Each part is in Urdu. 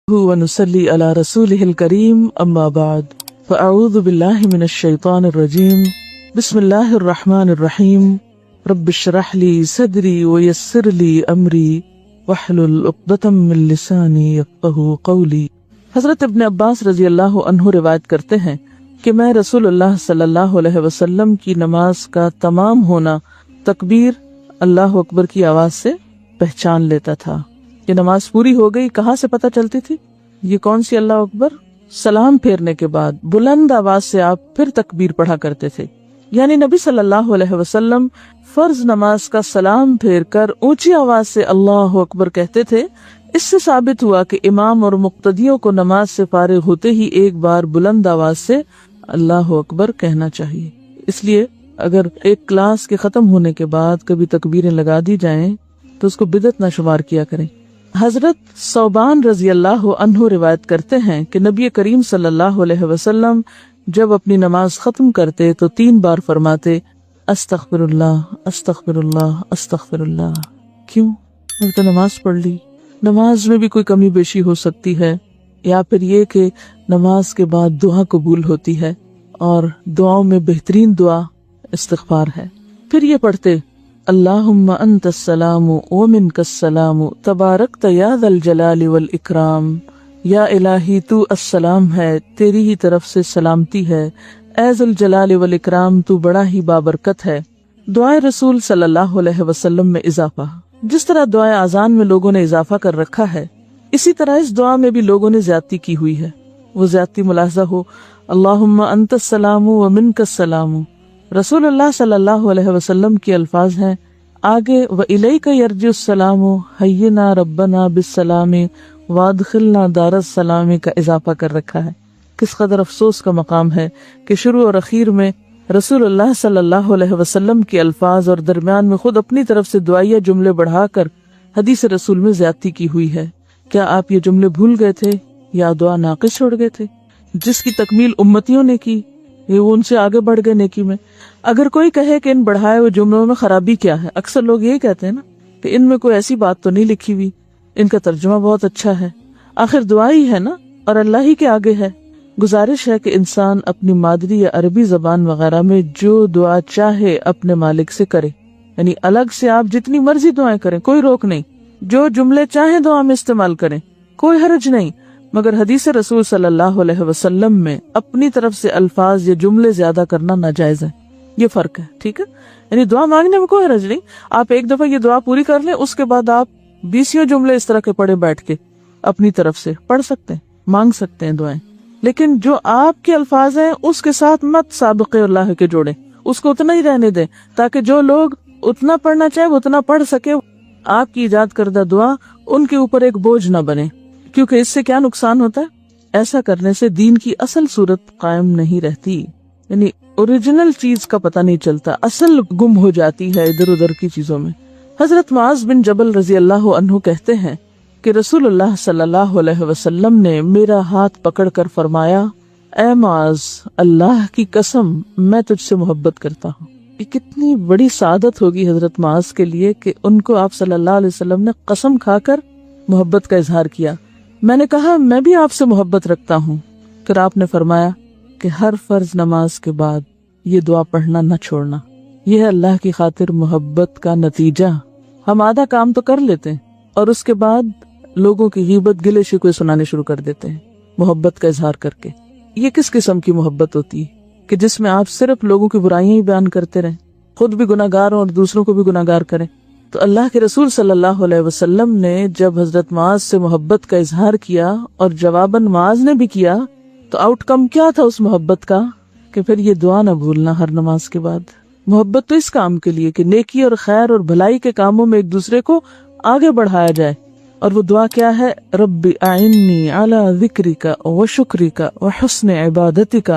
ونصلي على رسوله الكريم أما بعد فأعوذ بالله من الشيطان الرجيم بسم الله الرحمن الرحيم رب اشرح لي صدري ويسر لي أمري واحلل عقدة من لساني يفقهوا قولي۔ حضرت ابن عباس رضی اللہ عنہ روایت کرتے ہیں کہ میں رسول اللہ صلی اللہ علیہ وسلم کی نماز کا تمام ہونا تکبیر اللہ اکبر کی آواز سے پہچان لیتا تھا۔ یہ نماز پوری ہو گئی کہاں سے پتہ چلتی تھی؟ یہ کون سی اللہ اکبر؟ سلام پھیرنے کے بعد بلند آواز سے آپ پھر تکبیر پڑھا کرتے تھے، یعنی نبی صلی اللہ علیہ وسلم فرض نماز کا سلام پھیر کر اونچی آواز سے اللہ اکبر کہتے تھے۔ اس سے ثابت ہوا کہ امام اور مقتدیوں کو نماز سے فارغ ہوتے ہی ایک بار بلند آواز سے اللہ اکبر کہنا چاہیے۔ اس لیے اگر ایک کلاس کے ختم ہونے کے بعد کبھی تکبیریں لگا دی جائیں تو اس کو بدعت نہ شمار کیا کریں۔ حضرت ثوبان رضی اللہ عنہ روایت کرتے ہیں کہ نبی کریم صلی اللہ علیہ وسلم جب اپنی نماز ختم کرتے تو 3 بار فرماتے استغفر اللہ استغفر اللہ استغفر اللہ۔ کیوں؟ میں تو نماز پڑھ لی۔ نماز میں بھی کوئی کمی بیشی ہو سکتی ہے، یا پھر یہ کہ نماز کے بعد دعا قبول ہوتی ہے اور دعاؤں میں بہترین دعا استغفار ہے۔ پھر یہ پڑھتے اللہم انت السلام ومنک السلام تبارکت یا ذا الجلال والاکرام، یا الہی تو السلام ہے، تیری ہی طرف سے سلامتی ہے، اے ذا الجلال والاکرام تو بڑا ہی بابرکت ہے۔ دعائے رسول صلی اللہ علیہ وسلم میں اضافہ، جس طرح دعائے اذان میں لوگوں نے اضافہ کر رکھا ہے، اسی طرح اس دعا میں بھی لوگوں نے زیادتی کی ہوئی ہے۔ وہ زیادتی ملاحظہ ہو، اللہم انت السلام ومنک السلام، رسول اللہ صلی اللہ علیہ وسلم کے الفاظ ہیں۔ آگے وَإِلَيْكَ يَرْجِعُ السَّلَامُ حَيِّنَا رَبَّنَا بِالسَّلَامِ وَادْخِلْنَا دَارَ السَّلَامِ کا اضافہ کر رکھا ہے۔ کس قدر افسوس کا مقام ہے کہ شروع اور اخیر میں رسول اللہ صلی اللہ علیہ وسلم کے الفاظ اور درمیان میں خود اپنی طرف سے دعائیہ جملے بڑھا کر حدیث رسول میں زیادتی کی ہوئی ہے۔ کیا آپ یہ جملے بھول گئے تھے یا دعا ناقص چھوڑ گئے تھے؟ جس کی تکمیل امتیوں نے کی، یہ وہ ان سے آگے بڑھ گئے نیکی میں۔ اگر کوئی کہے کہ ان بڑھائے ہوئے جملوں میں خرابی کیا ہے، اکثر لوگ یہی کہتے ہیں نا کہ ان میں کوئی ایسی بات تو نہیں لکھی ہوئی، ان کا ترجمہ بہت اچھا ہے، آخر دعا ہی ہے نا اور اللہ ہی کے آگے ہے۔ گزارش ہے کہ انسان اپنی مادری یا عربی زبان وغیرہ میں جو دعا چاہے اپنے مالک سے کرے، یعنی الگ سے آپ جتنی مرضی دعائیں کریں، کوئی روک نہیں، جو جملے چاہیں دعا میں استعمال کریں، کوئی حرج نہیں، مگر حدیث رسول صلی اللہ علیہ وسلم میں اپنی طرف سے الفاظ یا جملے زیادہ کرنا ناجائز ہے۔ یہ فرق ہے، ٹھیک ہے؟ یعنی دعا مانگنے میں کوئی حرج نہیں، آپ ایک دفعہ یہ دعا پوری کر لیں، اس کے بعد آپ 20 جملے اس طرح کے پڑھے بیٹھ کے اپنی طرف سے پڑھ سکتے ہیں، مانگ سکتے ہیں دعائیں، لیکن جو آپ کے الفاظ ہیں اس کے ساتھ مت سابق اللہ کے جوڑیں، اس کو اتنا ہی رہنے دیں تاکہ جو لوگ اتنا پڑھنا چاہے وہ اتنا پڑھ سکے۔ آپ کی ایجاد کردہ دعا ان کے اوپر ایک بوجھ نہ بنے، کیونکہ اس سے کیا نقصان ہوتا ہے؟ ایسا کرنے سے دین کی اصل صورت قائم نہیں رہتی، یعنی اوریجنل چیز کا پتہ نہیں چلتا، اصل گم ہو جاتی ہے ادھر ادھر کی چیزوں میں۔ حضرت معاذ بن جبل رضی اللہ عنہ کہتے ہیں کہ رسول اللہ صلی اللہ علیہ وسلم نے میرا ہاتھ پکڑ کر فرمایا، اے معاذ، اللہ کی قسم میں تجھ سے محبت کرتا ہوں۔ یہ کتنی بڑی سعادت ہوگی حضرت معاذ کے لیے کہ ان کو آپ صلی اللہ علیہ وسلم نے قسم کھا کر محبت کا اظہار کیا۔ میں نے کہا میں بھی آپ سے محبت رکھتا ہوں، پھر آپ نے فرمایا کہ ہر فرض نماز کے بعد یہ دعا پڑھنا نہ چھوڑنا، یہ ہے اللہ کی خاطر محبت کا نتیجہ۔ ہم آدھا کام تو کر لیتے ہیں اور اس کے بعد لوگوں کی غیبت گلے شکوے سنانے شروع کر دیتے ہیں محبت کا اظہار کر کے۔ یہ کس قسم کی محبت ہوتی ہے کہ جس میں آپ صرف لوگوں کی برائیاں ہی بیان کرتے رہیں، خود بھی گناہگار ہوں اور دوسروں کو بھی گناہگار کریں؟ تو اللہ کے رسول صلی اللہ علیہ وسلم نے جب حضرت معاذ سے محبت کا اظہار کیا اور جواباً معاذ نے بھی کیا، تو آؤٹ کم کیا تھا اس محبت کا؟ کہ پھر یہ دعا نہ بھولنا ہر نماز کے بعد۔ محبت تو اس کام کے لیے کہ نیکی اور خیر اور بھلائی کے کاموں میں ایک دوسرے کو آگے بڑھایا جائے، اور وہ دعا کیا ہے؟ رب اعنی علی ذکرک و شکرک و حسن عبادتک،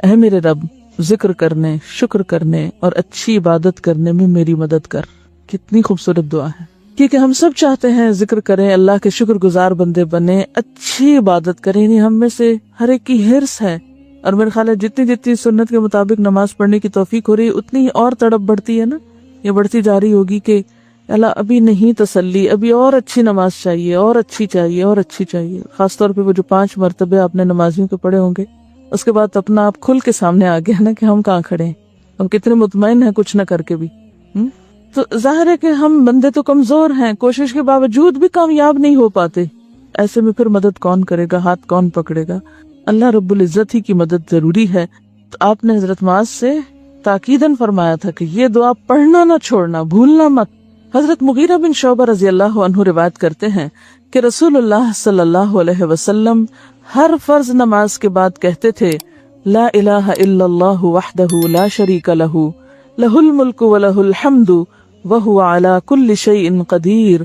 اے میرے رب ذکر کرنے، شکر کرنے اور اچھی عبادت کرنے میں میری مدد کر۔ کتنی خوبصورت دعا ہے، کیونکہ ہم سب چاہتے ہیں ذکر کریں، اللہ کے شکر گزار بندے بنیں، اچھی عبادت کریں، یعنی ہم میں سے ہر ایک کی ہرس ہے، اور میرے خیال ہے جتنی سنت کے مطابق نماز پڑھنے کی توفیق ہو رہی ہے اتنی ہی اور تڑپ بڑھتی ہے نا، یہ بڑھتی جا رہی ہوگی کہ اللہ ابھی نہیں تسلی، ابھی اور اچھی نماز چاہیے، اور اچھی چاہیے، اور اچھی چاہیے. خاص طور پہ وہ جو 5 مرتبے آپ نے نمازیوں کے پڑھے ہوں گے، اس کے بعد اپنا آپ کھل کے سامنے آ گیا نا کہ ہم کہاں کھڑے ہیں، ہم کتنے مطمئن ہیں کچھ نہ کر کے بھی. تو ظاہر ہے کہ ہم بندے تو کمزور ہیں، کوشش کے باوجود بھی کامیاب نہیں ہو پاتے. ایسے میں پھر مدد کون کرے گا، ہاتھ کون پکڑے گا؟ اللہ رب العزت ہی کی مدد ضروری ہے. تو آپ نے حضرت معاذ سے تاکیداً فرمایا تھا کہ یہ دعا پڑھنا نہ چھوڑنا، بھولنا مت. حضرت مغیرہ بن شعبہ رضی اللہ عنہ روایت کرتے ہیں کہ رسول اللہ صلی اللہ علیہ وسلم ہر فرض نماز کے بعد کہتے تھے لا الہ الا اللہ وحدہ لا شریک لہ لہ الملک ولہ الحمد وہو علی کل شیء قدیر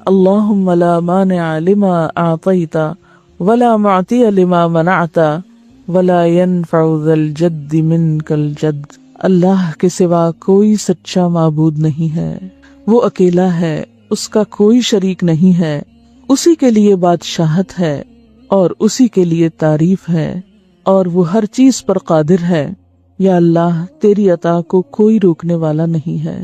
اللہم لا مانع لما اعطیت ولا معطی لما منعت ولا ينفع ذا الجد منک الجد. اللہ کے سوا کوئی سچا معبود نہیں ہے، وہ اکیلا ہے، اس کا کوئی شریک نہیں ہے، اسی کے لیے بادشاہت ہے اور اسی کے لیے تعریف ہے اور وہ ہر چیز پر قادر ہے. یا اللہ تیری عطا کو کوئی روکنے والا نہیں ہے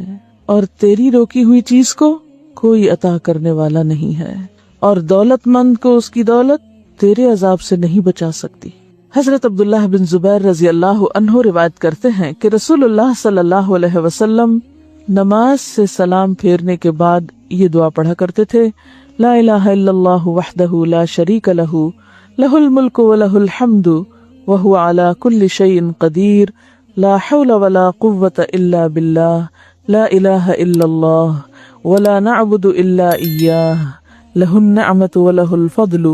اور تیری روکی ہوئی چیز کو کوئی عطا کرنے والا نہیں ہے، اور دولت مند کو اس کی دولت تیرے عذاب سے نہیں بچا سکتی. حضرت عبداللہ بن زبیر رضی اللہ عنہ روایت کرتے ہیں کہ رسول اللہ صلی اللہ علیہ وسلم نماز سے سلام پھیرنے کے بعد یہ دعا پڑھا کرتے تھے لا الہ الا اللہ وحدہ لا شریک لہ لہ الملک ولہ الحمد وہو علی کل شیء قدیر لا حول ولا قوة الا باللہ لا الہ الا اللہ ولا نعبد الا ایاہ لہ النعمت ولہ الفضل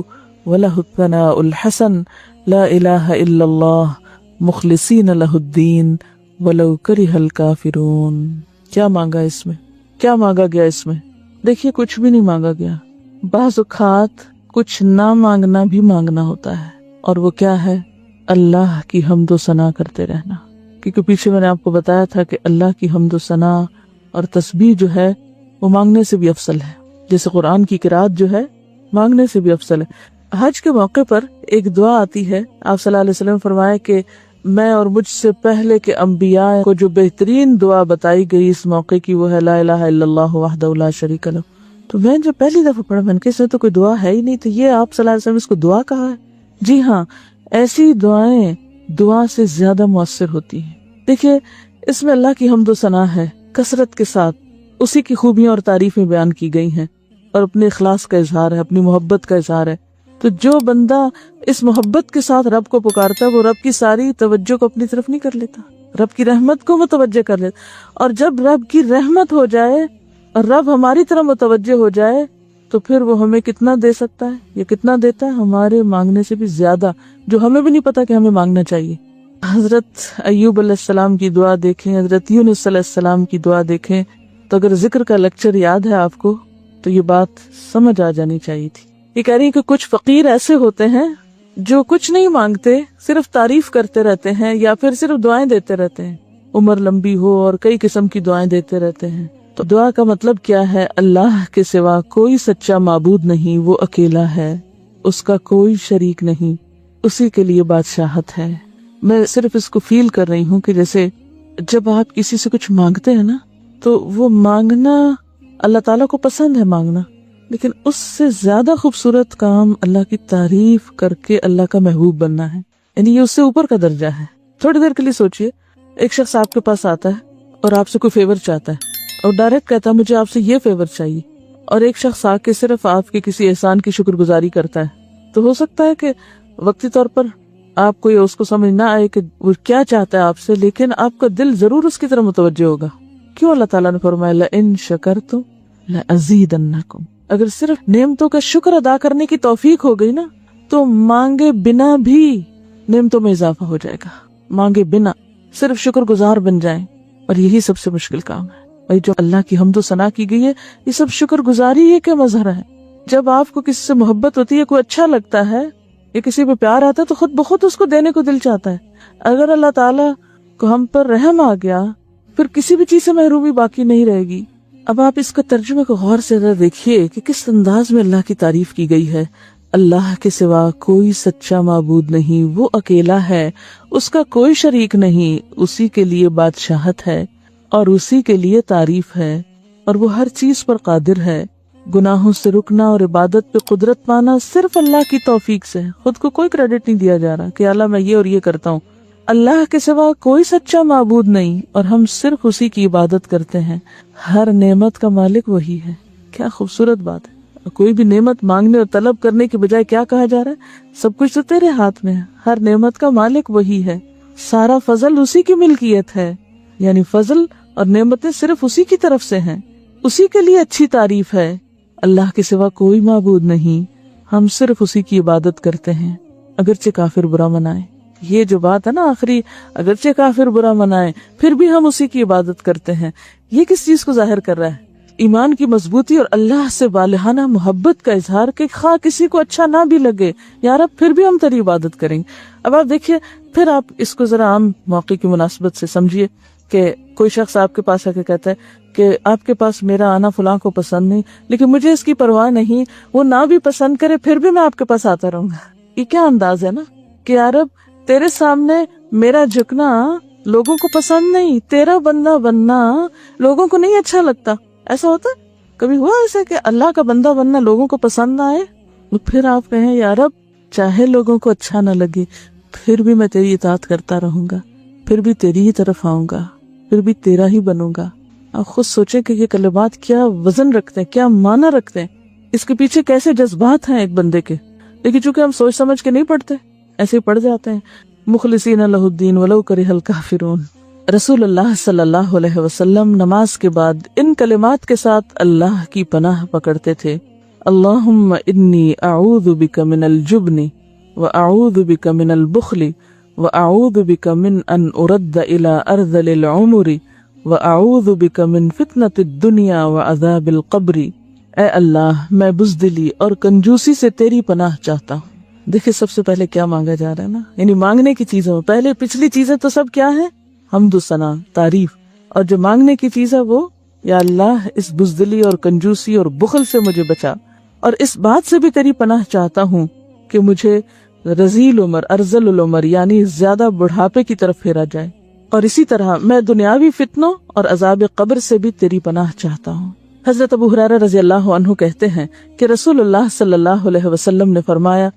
ولہ الثناء الحسن لا الہ الا اللہ مخلصین لہ الدین ولو کرہ الکافرون. کیا مانگا اس میں، کیا مانگا گیا اس میں؟ دیکھیے کچھ بھی نہیں مانگا گیا. بعض اوقات کچھ نہ مانگنا بھی مانگنا ہوتا ہے، اور وہ کیا ہے؟ اللہ کی حمد و ثنا کرتے رہنا. کیونکہ پیچھے میں نے آپ کو بتایا تھا کہ اللہ کی حمد و ثنا اور تسبیح جو ہے وہ مانگنے سے بھی افضل ہے، جیسے قرآن کی قرات جو ہے مانگنے سے بھی افضل ہے. حج کے موقع پر ایک دعا آتی ہے، آپ صلی اللہ علیہ وسلم فرمائے کہ میں اور مجھ سے پہلے کے انبیاء کو جو بہترین دعا بتائی گئی اس موقع کی وہ ہے لا الہ الا اللہ وحدہ لا شریک لہ. تو میں جب پہلی دفعہ پڑھا میں نے کہا اس میں تو کوئی دعا ہے ہی نہیں، تو یہ آپ صلی اللہ علیہ وسلم اس کو دعا کہا ہے. جی ہاں، ایسی دعائیں دعا سے زیادہ مؤثر ہوتی ہیں. دیکھیے اس میں اللہ کی حمد و ثنا ہے کثرت کے ساتھ، اسی کی خوبیاں اور تعریفیں بیان کی گئی ہیں اور اپنے اخلاص کا اظہار ہے، اپنی محبت کا اظہار ہے. تو جو بندہ اس محبت کے ساتھ رب کو پکارتا ہے وہ رب کی ساری توجہ کو اپنی طرف نہیں کر لیتا، رب کی رحمت کو متوجہ کر لیتا. اور جب رب کی رحمت ہو جائے اور رب ہماری طرف متوجہ ہو جائے تو پھر وہ ہمیں کتنا دے سکتا ہے، یہ کتنا دیتا ہے ہمارے مانگنے سے بھی زیادہ، جو ہمیں بھی نہیں پتا کہ ہمیں مانگنا چاہیے. حضرت ایوب علیہ السلام کی دعا دیکھیں، حضرت یونس علیہ السلام کی دعا دیکھیں، تو اگر ذکر کا لیکچر یاد ہے آپ کو تو یہ بات سمجھ آ جانی چاہیے تھی. یہ کہہ رہی ہیں کہ کچھ فقیر ایسے ہوتے ہیں جو کچھ نہیں مانگتے، صرف تعریف کرتے رہتے ہیں یا پھر صرف دعائیں دیتے رہتے ہیں، عمر لمبی ہو اور کئی قسم کی دعائیں دیتے رہتے ہیں. تو دعا کا مطلب کیا ہے؟ اللہ کے سوا کوئی سچا معبود نہیں، وہ اکیلا ہے، اس کا کوئی شریک نہیں، اسی کے لیے بادشاہت ہے. میں صرف اس کو فیل کر رہی ہوں کہ جیسے جب آپ کسی سے کچھ مانگتے ہیں نا تو وہ مانگنا اللہ تعالیٰ کو پسند ہے مانگنا، لیکن اس سے زیادہ خوبصورت کام اللہ کی تعریف کر کے اللہ کا محبوب بننا ہے، یعنی یہ اس سے اوپر کا درجہ ہے. تھوڑی دیر کے لیے سوچئے، ایک شخص آپ کے پاس آتا ہے اور آپ سے کوئی فیور چاہتا ہے اور ڈائریکٹ کہتا ہے مجھے آپ سے یہ فیور چاہیے، اور ایک شخص آ کے صرف آپ کے کسی احسان کی شکر گزاری کرتا ہے. تو ہو سکتا ہے کہ وقتی طور پر آپ کو یہ اس کو سمجھ نہ آئے کہ وہ کیا چاہتا ہے آپ سے، لیکن آپ کا دل ضرور اس کی طرف متوجہ ہوگا. کیوں اللہ تعالیٰ نے فرمایا لئن شکرتم لأزیدنکم. اگر صرف نعمتوں کا شکر ادا کرنے کی توفیق ہو گئی نا تو مانگے بنا بھی نعمتوں میں اضافہ ہو جائے گا. مانگے بنا صرف شکر گزار بن جائیں، اور یہی سب سے مشکل کام ہے. بھائی جو اللہ کی حمد و ثنا کی گئی ہے یہ سب شکر گزاری ہے کہ مظہر ہے. جب آپ کو کسی سے محبت ہوتی ہے، کوئی اچھا لگتا ہے یا کسی پہ پیار آتا ہے تو خود بخود اس کو دینے کو دل چاہتا ہے. اگر اللہ تعالیٰ کو ہم پر رحم آ گیا پھر کسی بھی چیز سے محرومی باقی نہیں رہے گی. اب آپ اس کا ترجمے کو غور سے دیکھیے کہ کس انداز میں اللہ کی تعریف کی گئی ہے. اللہ کے سوا کوئی سچا معبود نہیں، وہ اکیلا ہے، اس کا کوئی شریک نہیں، اسی کے لیے بادشاہت ہے اور اسی کے لیے تعریف ہے. اور وہ ہر چیز پر قادر ہے۔ گناہوں سے رکنا اور عبادت پہ قدرت پانا صرف اللہ کی توفیق سے ہے، خود کو کوئی کریڈٹ نہیں دیا جا رہا کہ اللہ میں یہ اور یہ کرتا ہوں۔ اللہ کے سوا کوئی سچا معبود نہیں اور ہم صرف اسی کی عبادت کرتے ہیں۔ ہر نعمت کا مالک وہی ہے۔ کیا خوبصورت بات ہے۔ کوئی بھی نعمت مانگنے اور طلب کرنے کے بجائے کیا کہا جا رہا ہے؟ سب کچھ تو تیرے ہاتھ میں ہے، ہر نعمت کا مالک وہی ہے، سارا فضل اسی کی ملکیت ہے، یعنی فضل اور نعمتیں صرف اسی کی طرف سے ہیں، اسی کے لیے اچھی تعریف ہے۔ اللہ کے سوا کوئی معبود نہیں، ہم صرف اسی کی عبادت کرتے ہیں، اگرچہ کافر برا منائے۔ یہ جو بات ہے نا آخری، اگرچہ کافر برا منائے پھر بھی ہم اسی کی عبادت کرتے ہیں، یہ کس چیز کو ظاہر کر رہا ہے؟ ایمان کی مضبوطی اور اللہ سے بالہانہ محبت کا اظہار کہ خواہ کسی کو اچھا نہ بھی لگے یا رب پھر بھی ہم تیری عبادت کریں گے۔ اب آپ دیکھیے، پھر آپ اس کو ذرا عام موقع کی مناسبت سے سمجھیے کہ کوئی شخص آپ کے پاس آ کے کہتا ہے کہ آپ کے پاس میرا آنا فلاں کو پسند نہیں، لیکن مجھے اس کی پرواہ نہیں، وہ نہ بھی پسند کرے پھر بھی میں آپ کے پاس آتا رہوں گا۔ یہ کیا انداز ہے نا کہ یا رب تیرے سامنے میرا جھکنا لوگوں کو پسند نہیں، تیرا بندہ بننا لوگوں کو نہیں اچھا لگتا۔ ایسا ہوتا ہے کبھی ہوا ایسے کہ اللہ کا بندہ بننا لوگوں کو پسند نہ آئے؟ پھر آپ کہیں یا رب چاہے لوگوں کو اچھا نہ لگے پھر بھی میں تیری اطاعت کرتا رہوں گا، پھر بھی تیری ہی طرف آؤں گا، پھر بھی تیرا ہی بنوں گا۔ آپ خود سوچیں کہ یہ کلمات کیا وزن رکھتے ہیں، کیا معنی رکھتے ہیں، اس کے پیچھے کیسے جذبات ہیں ایک بندے کے، لیکن چونکہ ہم سوچ سمجھ کے نہیں پڑھتے، ایسے ہی پڑھ جاتے ہیں۔ مخلصین لہ الدین ولو کرہ الکافرون۔ رسول اللہ صلی اللہ علیہ وسلم نماز کے بعد ان کلمات کے ساتھ اللہ کی پناہ پکڑتے تھے۔ اللہم انی اعوذ بک من الجبن واعوذ بک من البخل واعوذ بک من ان ارد الى ارذل العمر واعوذ بک من فتنۃ الدنیا وعذاب القبر۔ اے اللہ میں بزدلی اور کنجوسی سے تیری پناہ چاہتا ہوں۔ دیکھیں سب سے پہلے کیا مانگا جا رہا ہے نا، یعنی مانگنے کی چیزوں پہلے پچھلی چیزیں تو سب کیا ہیں؟ حمد و ثنا، تعریف، اور جو مانگنے کی چیز ہے وہ یا اللہ اس بزدلی اور کنجوسی اور بخل سے مجھے بچا، اور اس بات سے بھی تیری پناہ چاہتا ہوں کہ مجھے رذیل عمر ارذل العمر یعنی زیادہ بڑھاپے کی طرف پھیرا جائے، اور اسی طرح میں دنیاوی فتنوں اور عذاب قبر سے بھی تیری پناہ چاہتا ہوں۔ حضرت ابو ہریرہ رضی اللہ عنہ کہتے ہیں کہ رسول اللہ صلی اللہ علیہ وسلم نے فرمایا،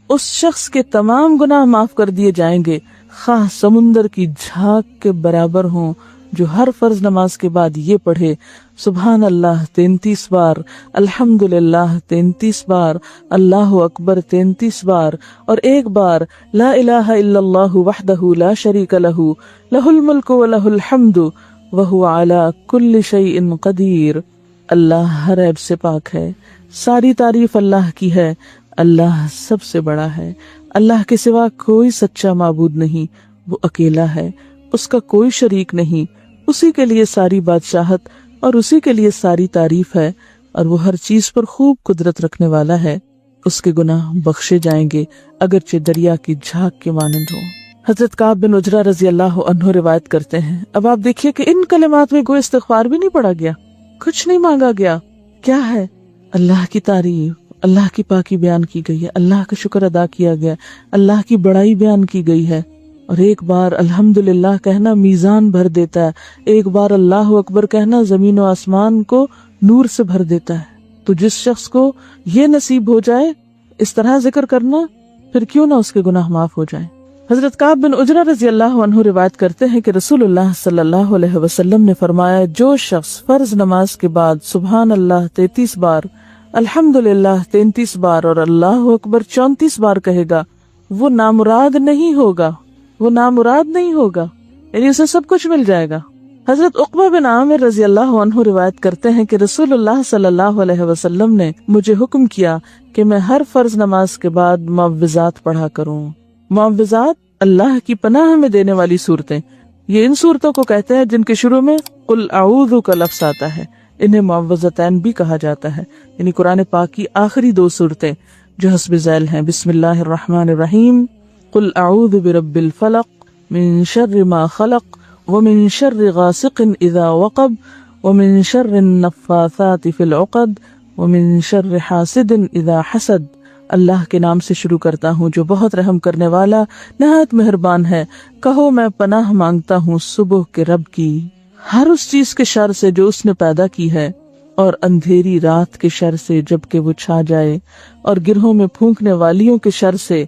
اس شخص کے تمام گناہ معاف کر دیے جائیں گے خواہ سمندر کی جھاگ کے برابر ہوں، جو ہر فرض نماز کے بعد یہ پڑھے سبحان اللہ 33 بار، الحمدللہ 33 بار، اللہ اکبر 33 بار، اور ایک بار لا الہ الا اللہ وحدہ لا شریک لہ لہ الملک ولہ الحمد وہو علی کل شیء قدیر۔ اللہ ہر عیب سے پاک ہے، ساری تعریف اللہ کی ہے، اللہ سب سے بڑا ہے، اللہ کے سوا کوئی سچا معبود نہیں، وہ اکیلا ہے، اس کا کوئی شریک نہیں، اسی کے لیے ساری بادشاہت اور اسی کے لیے ساری تعریف ہے، اور وہ ہر چیز پر خوب قدرت رکھنے والا ہے۔ اس کے گناہ بخشے جائیں گے اگرچہ دریا کی جھاگ کے مانند ہو۔ حضرت کعب بن عجرہ رضی اللہ عنہ روایت کرتے ہیں، اب آپ دیکھیے کہ ان کلمات میں کوئی استغفار بھی نہیں پڑھا گیا، کچھ نہیں مانگا گیا، کیا ہے؟ اللہ کی تعریف، اللہ کی پاکی بیان کی گئی ہے، اللہ کا شکر ادا کیا گیا، اللہ کی بڑائی بیان کی گئی ہے، اور ایک بار الحمدللہ کہنا میزان بھر دیتا ہے، ایک بار اللہ اکبر کہنا زمین و آسمان کو نور سے بھر دیتا ہے۔ تو جس شخص کو یہ نصیب ہو جائے اس طرح ذکر کرنا، پھر کیوں نہ اس کے گناہ معاف ہو جائیں۔ حضرت کعب بن عجرہ رضی اللہ عنہ روایت کرتے ہیں کہ رسول اللہ صلی اللہ علیہ وسلم نے فرمایا، جو شخص فرض نماز کے بعد سبحان اللہ 33 بار، الحمدللہ 33 بار اور اللہ اکبر 34 بار کہے گا، وہ نامراد نہیں ہوگا، وہ نامراد نہیں ہوگا، یعنی اسے سب کچھ مل جائے گا۔ حضرت عقبہ بن عامر رضی اللہ عنہ روایت کرتے ہیں کہ رسول اللہ صلی اللہ علیہ وسلم نے مجھے حکم کیا کہ میں ہر فرض نماز کے بعد معوذات پڑھا کروں۔ معوذات اللہ کی پناہ میں دینے والی صورتیں، یہ ان صورتوں کو کہتے ہیں جن کے شروع میں قل اعوذ کا لفظ آتا ہے، انہیں معوذتین بھی کہا جاتا ہے، یعنی قرآن پاک کی آخری 2 صورتیں جو حسب ذیل ہیں، بسم اللہ الرحمن الرحیم، قل اعوذ برب الفلق من شر ما خلق ومن شر غاسق اذا وقب ومن شر النفاثات فی العقد ومن شر حاسد اذا حسد۔ اللہ کے نام سے شروع کرتا ہوں جو بہت رحم کرنے والا نہایت مہربان ہے، کہو میں پناہ مانگتا ہوں صبح کے رب کی، ہر اس چیز کے شر سے جو اس نے پیدا کی ہے، اور اندھیری رات کے شر سے جبکہ وہ چھا جائے، اور گرہوں میں پھونکنے والیوں کے شر سے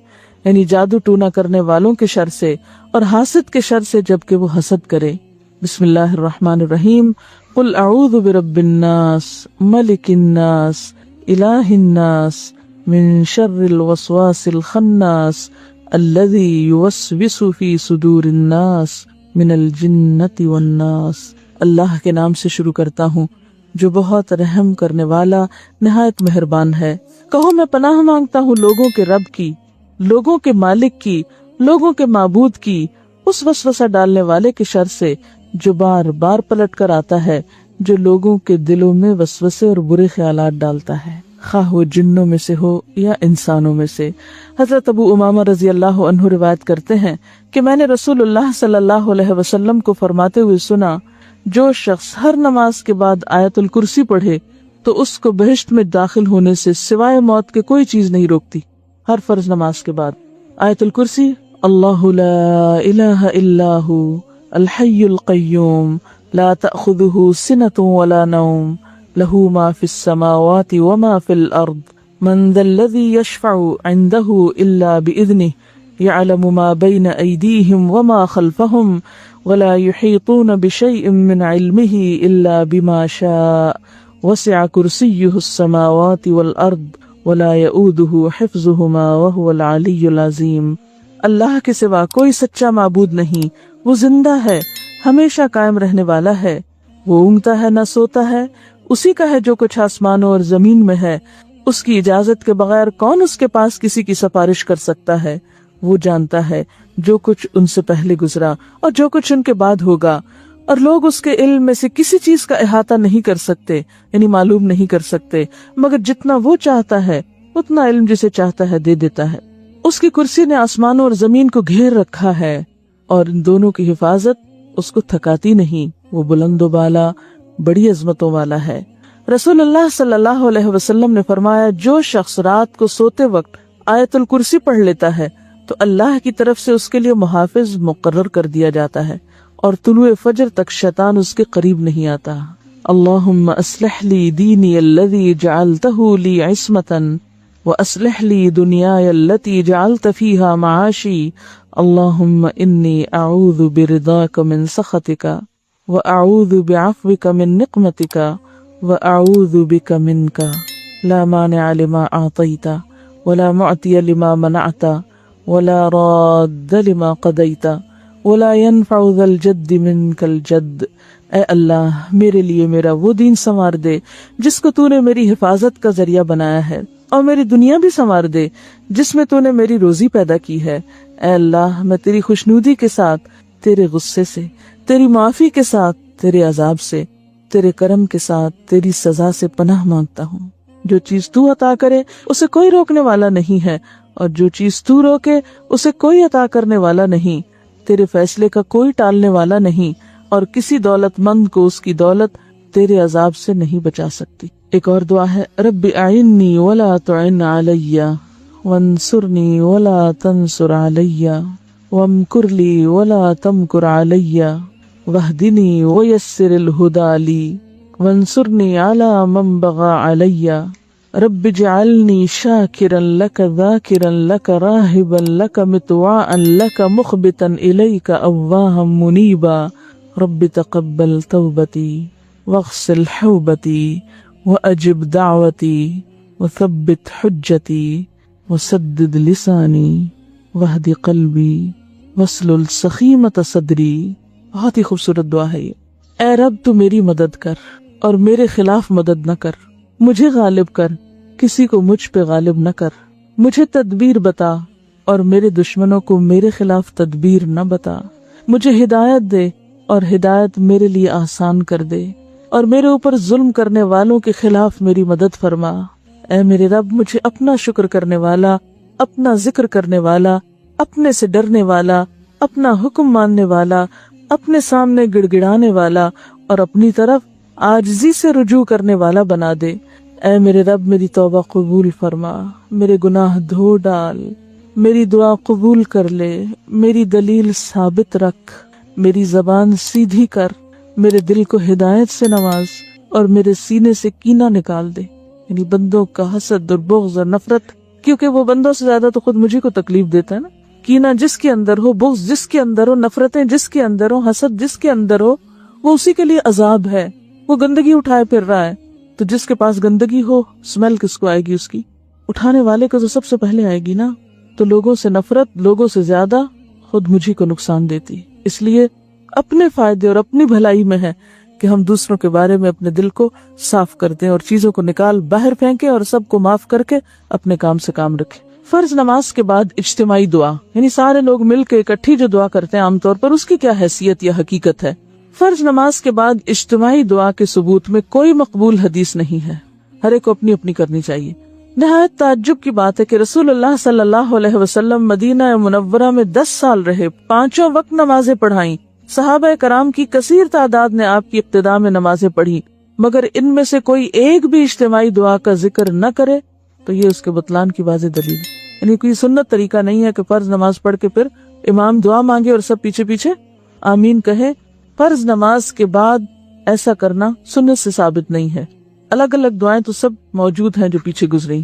یعنی جادو ٹونا کرنے والوں کے شر سے، اور حاسد کے شر سے جبکہ وہ حسد کرے۔ بسم اللہ الرحمن الرحیم۔ قل اعوذ برب الناس ملک الناس الہ الناس من شر الوسواس الخناس الذی یوسوس فی صدور الناس من الجنۃ والناس۔ اللہ کے نام سے شروع کرتا ہوں جو بہت رحم کرنے والا نہایت مہربان ہے۔ کہو میں پناہ مانگتا ہوں لوگوں کے رب کی، لوگوں کے مالک کی، لوگوں کے معبود کی، اس وسوسہ ڈالنے والے کے شر سے جو بار بار پلٹ کر آتا ہے، جو لوگوں کے دلوں میں وسوسے اور برے خیالات ڈالتا ہے، خواہ وہ جنوں میں سے ہو یا انسانوں میں سے۔ حضرت ابو امامہ رضی اللہ عنہ روایت کرتے ہیں کہ میں نے رسول اللہ صلی اللہ علیہ وسلم کو فرماتے ہوئے سنا، جو شخص ہر نماز کے بعد آیت الکرسی پڑھے تو اس کو بہشت میں داخل ہونے سے سوائے موت کے کوئی چیز نہیں روکتی۔ ہر فرض نماز کے بعد آیت الکرسی، اللہ لا الہ الا ہو الحی القیوم لا تأخذہ سنۃ ولا نوم لہ ما فی السماوات وما فی الارض من ذا الذی یشفع عندہ الا بإذنہ یعلم ما بین ایدیہم وما خلفہم ولا يحيطون بشيء من علمه إلا بما شاء وسع كرسيه السماوات والأرض ولا يؤوده حفظهما وهو العلي العظيم۔ اللہ کے سوا کوئی سچا معبود نہیں، وہ زندہ ہے، ہمیشہ قائم رہنے والا ہے، وہ اونگتا ہے نہ سوتا ہے، اسی کا ہے جو کچھ آسمانوں اور زمین میں ہے، اس کی اجازت کے بغیر کون اس کے پاس کسی کی سفارش کر سکتا ہے؟ وہ جانتا ہے جو کچھ ان سے پہلے گزرا اور جو کچھ ان کے بعد ہوگا، اور لوگ اس کے علم میں سے کسی چیز کا احاطہ نہیں کر سکتے، یعنی معلوم نہیں کر سکتے، مگر جتنا وہ چاہتا ہے اتنا علم جسے چاہتا ہے دے دیتا ہے۔ اس کی کرسی نے آسمانوں اور زمین کو گھیر رکھا ہے، اور ان دونوں کی حفاظت اس کو تھکاتی نہیں، وہ بلند و بالا بڑی عظمتوں والا ہے۔ رسول اللہ صلی اللہ علیہ وسلم نے فرمایا، جو شخص رات کو سوتے وقت آیت الکرسی پڑھ لیتا ہے تو اللہ کی طرف سے اس کے لیے محافظ مقرر کر دیا جاتا ہے، اور طلوع فجر تک شیطان اس کے قریب نہیں آتا۔ اللہم اصلح لی دینی الذی جعلتہ لی عصمتا واصلح لی دنیای التي جعلت فیہا معاشی اللہم انی اعوذ برضاک من سخطک واعوذ بعفوک من نقمتک واعوذ بک منک لا مانع لما اعطیت ولا معطی لما منعت ولا راد لما قضیت ولا ينفع ذا الجد منك الجد۔ اے اللہ میرے لیے میرا وہ دین سنوار دے جس کو تو نے میری حفاظت کا ذریعہ بنایا ہے، اور میری دنیا بھی سنوار دے جس میں تو نے میری روزی پیدا کی ہے۔ اے اللہ میں تیری خوشنودی کے ساتھ تیرے غصے سے، تیری معافی کے ساتھ تیرے عذاب سے، تیرے کرم کے ساتھ تیری سزا سے پناہ مانگتا ہوں۔ جو چیز تو عطا کرے اسے کوئی روکنے والا نہیں ہے، اور جو چیز تو روکے اسے کوئی عطا کرنے والا نہیں۔ تیرے فیصلے کا کوئی ٹالنے والا نہیں، اور کسی دولت مند کو اس کی دولت تیرے عذاب سے نہیں بچا سکتی۔ ایک اور دعا ہے، رب اعنی ولا تعن علی وانصرنی ولا تنصر علی وامکر لی ولا تمکر علی واہدنی ویسر الہدی لی وانصرنی علی من بغى علی رب اجعلنی شاکرا لک ذاکرا لک راہبا لک مطواعا لک مخبتا الیک اواہا منیبا رب تقبل توبتی واغسل حوبتی واجب دعوتی وثبت حجتی وسدد لسانی واہد قلبی واسلل سخیمۃ صدری۔ بہت ہی خوبصورت دعا ہے یہ۔ اے رب تو میری مدد کر اور میرے خلاف مدد نہ کر، مجھے غالب کر، کسی کو مجھ پہ غالب نہ کر، مجھے تدبیر بتا اور میرے دشمنوں کو میرے خلاف تدبیر نہ بتا، مجھے ہدایت دے اور ہدایت میرے لیے آسان کر دے، اور میرے اوپر ظلم کرنے والوں کے خلاف میری مدد فرما۔ اے میرے رب مجھے اپنا شکر کرنے والا، اپنا ذکر کرنے والا، اپنے سے ڈرنے والا، اپنا حکم ماننے والا، اپنے سامنے گڑ گڑانے والا اور اپنی طرف عاجزی سے رجوع کرنے والا بنا دے۔ اے میرے رب میری توبہ قبول فرما، میرے گناہ دھو ڈال، میری دعا قبول کر لے، میری دلیل ثابت رکھ، میری زبان سیدھی کر، میرے دل کو ہدایت سے نواز، اور میرے سینے سے کینہ نکال دے، یعنی بندوں کا حسد اور بغض اور نفرت، کیونکہ وہ بندوں سے زیادہ تو خود مجھے کو تکلیف دیتا ہے نا۔ کینہ جس کے اندر ہو، بغض جس کے اندر ہو، نفرتیں جس کے اندر ہو، حسد جس کے اندر ہو، وہ اسی کے لیے عذاب ہے، وہ گندگی اٹھائے پھر رہا ہے۔ تو جس کے پاس گندگی ہو، اسمیل کس کو آئے گی اس کی؟ اٹھانے والے کو تو سب سے پہلے آئے گی نا۔ تو لوگوں سے نفرت لوگوں سے زیادہ خود مجھے کو نقصان دیتی، اس لیے اپنے فائدے اور اپنی بھلائی میں ہے کہ ہم دوسروں کے بارے میں اپنے دل کو صاف کر دیں اور چیزوں کو نکال باہر پھینکیں اور سب کو معاف کر کے اپنے کام سے کام رکھیں۔ فرض نماز کے بعد اجتماعی دعا، یعنی سارے لوگ مل کے اکٹھی جو دعا کرتے ہیں عام طور پر، اس کی کیا حیثیت یا حقیقت ہے؟ فرض نماز کے بعد اجتماعی دعا کے ثبوت میں کوئی مقبول حدیث نہیں ہے، ہر ایک کو اپنی اپنی کرنی چاہیے۔ نہایت تعجب کی بات ہے کہ رسول اللہ صلی اللہ علیہ وسلم مدینہ منورہ میں 10 سال رہے، 5 وقت نمازیں پڑھائیں، صحابہ کرام کی کثیر تعداد نے آپ کی ابتدا میں نمازیں پڑھی، مگر ان میں سے کوئی ایک بھی اجتماعی دعا کا ذکر نہ کرے تو یہ اس کے بطلان کی واضح دلیل ہے۔ یعنی کوئی سنت طریقہ نہیں ہے کہ فرض نماز پڑھ کے پھر امام دعا مانگے اور سب پیچھے پیچھے آمین کہے۔ فرض نماز کے بعد ایسا کرنا سنت سے ثابت نہیں ہے۔ الگ الگ دعائیں تو سب موجود ہیں جو پیچھے گزری۔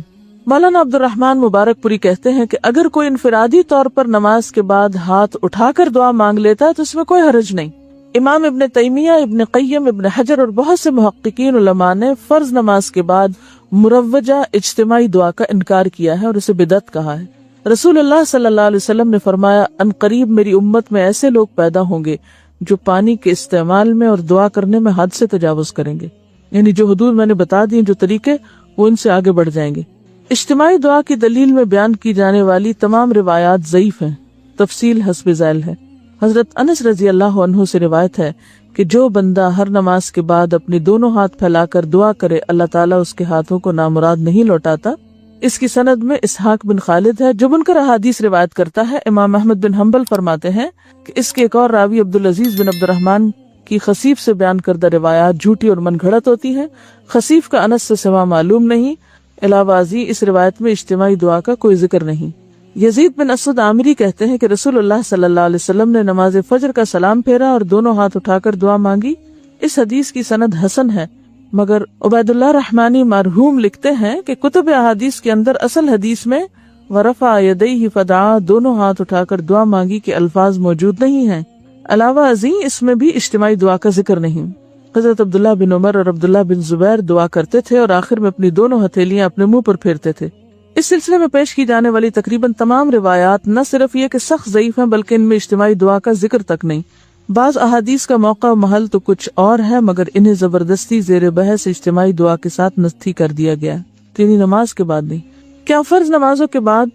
مولانا عبد الرحمن مبارک پوری کہتے ہیں کہ اگر کوئی انفرادی طور پر نماز کے بعد ہاتھ اٹھا کر دعا مانگ لیتا ہے تو اس میں کوئی حرج نہیں۔ امام ابن تیمیہ، ابن قیم، ابن حجر اور بہت سے محققین علماء نے فرض نماز کے بعد مروجہ اجتماعی دعا کا انکار کیا ہے اور اسے بدعت کہا ہے۔ رسول اللہ صلی اللہ علیہ وسلم نے فرمایا، ان قریب میری امت میں ایسے لوگ پیدا ہوں گے جو پانی کے استعمال میں اور دعا کرنے میں حد سے تجاوز کریں گے، یعنی جو حدود میں نے بتا دی، جو طریقے، وہ ان سے آگے بڑھ جائیں گے۔ اجتماعی دعا کی دلیل میں بیان کی جانے والی تمام روایات ضعیف ہیں، تفصیل حسب ذیل ہے۔ حضرت انس رضی اللہ عنہ سے روایت ہے کہ جو بندہ ہر نماز کے بعد اپنے دونوں ہاتھ پھیلا کر دعا کرے، اللہ تعالیٰ اس کے ہاتھوں کو نامراد نہیں لوٹاتا۔ اس کی سند میں اسحاق بن خالد ہے جو منکر احادیث روایت کرتا ہے۔ امام احمد بن حنبل فرماتے ہیں کہ اس کے ایک اور راوی عبدالعزیز بن عبد الرحمن کی خصیف سے بیان کردہ روایات جھوٹی اور من گھڑت ہوتی ہیں۔ خصیف کا انس سے سوا معلوم نہیں۔ علاوہ ازیں اس روایت میں اجتماعی دعا کا کوئی ذکر نہیں۔ یزید بن اسود عامری کہتے ہیں کہ رسول اللہ صلی اللہ علیہ وسلم نے نماز فجر کا سلام پھیرا اور دونوں ہاتھ اٹھا کر دعا مانگی۔ اس حدیث کی سند حسن ہے، مگر عبید اللہ رحمانی مرحوم لکھتے ہیں کہ کتب احادیث کے اندر اصل حدیث میں ورفع یدیہ فدعا، دونوں ہاتھ اٹھا کر دعا مانگی کے الفاظ موجود نہیں ہیں۔ علاوہ ازیں اس میں بھی اجتماعی دعا کا ذکر نہیں۔ حضرت عبداللہ بن عمر اور عبداللہ بن زبیر دعا کرتے تھے اور آخر میں اپنی دونوں ہتھیلیاں اپنے منہ پر پھیرتے تھے۔ اس سلسلے میں پیش کی جانے والی تقریباً تمام روایات نہ صرف یہ کہ سخت ضعیف ہیں بلکہ ان میں اجتماعی دعا کا ذکر تک نہیں۔ بعض احادیث کا موقع و محل تو کچھ اور ہے، مگر انہیں زبردستی زیر بحث اجتماعی دعا کے ساتھ نستھی کر دیا گیا، تینی نماز کے بعد نہیں۔ کیا فرض نمازوں کے بعد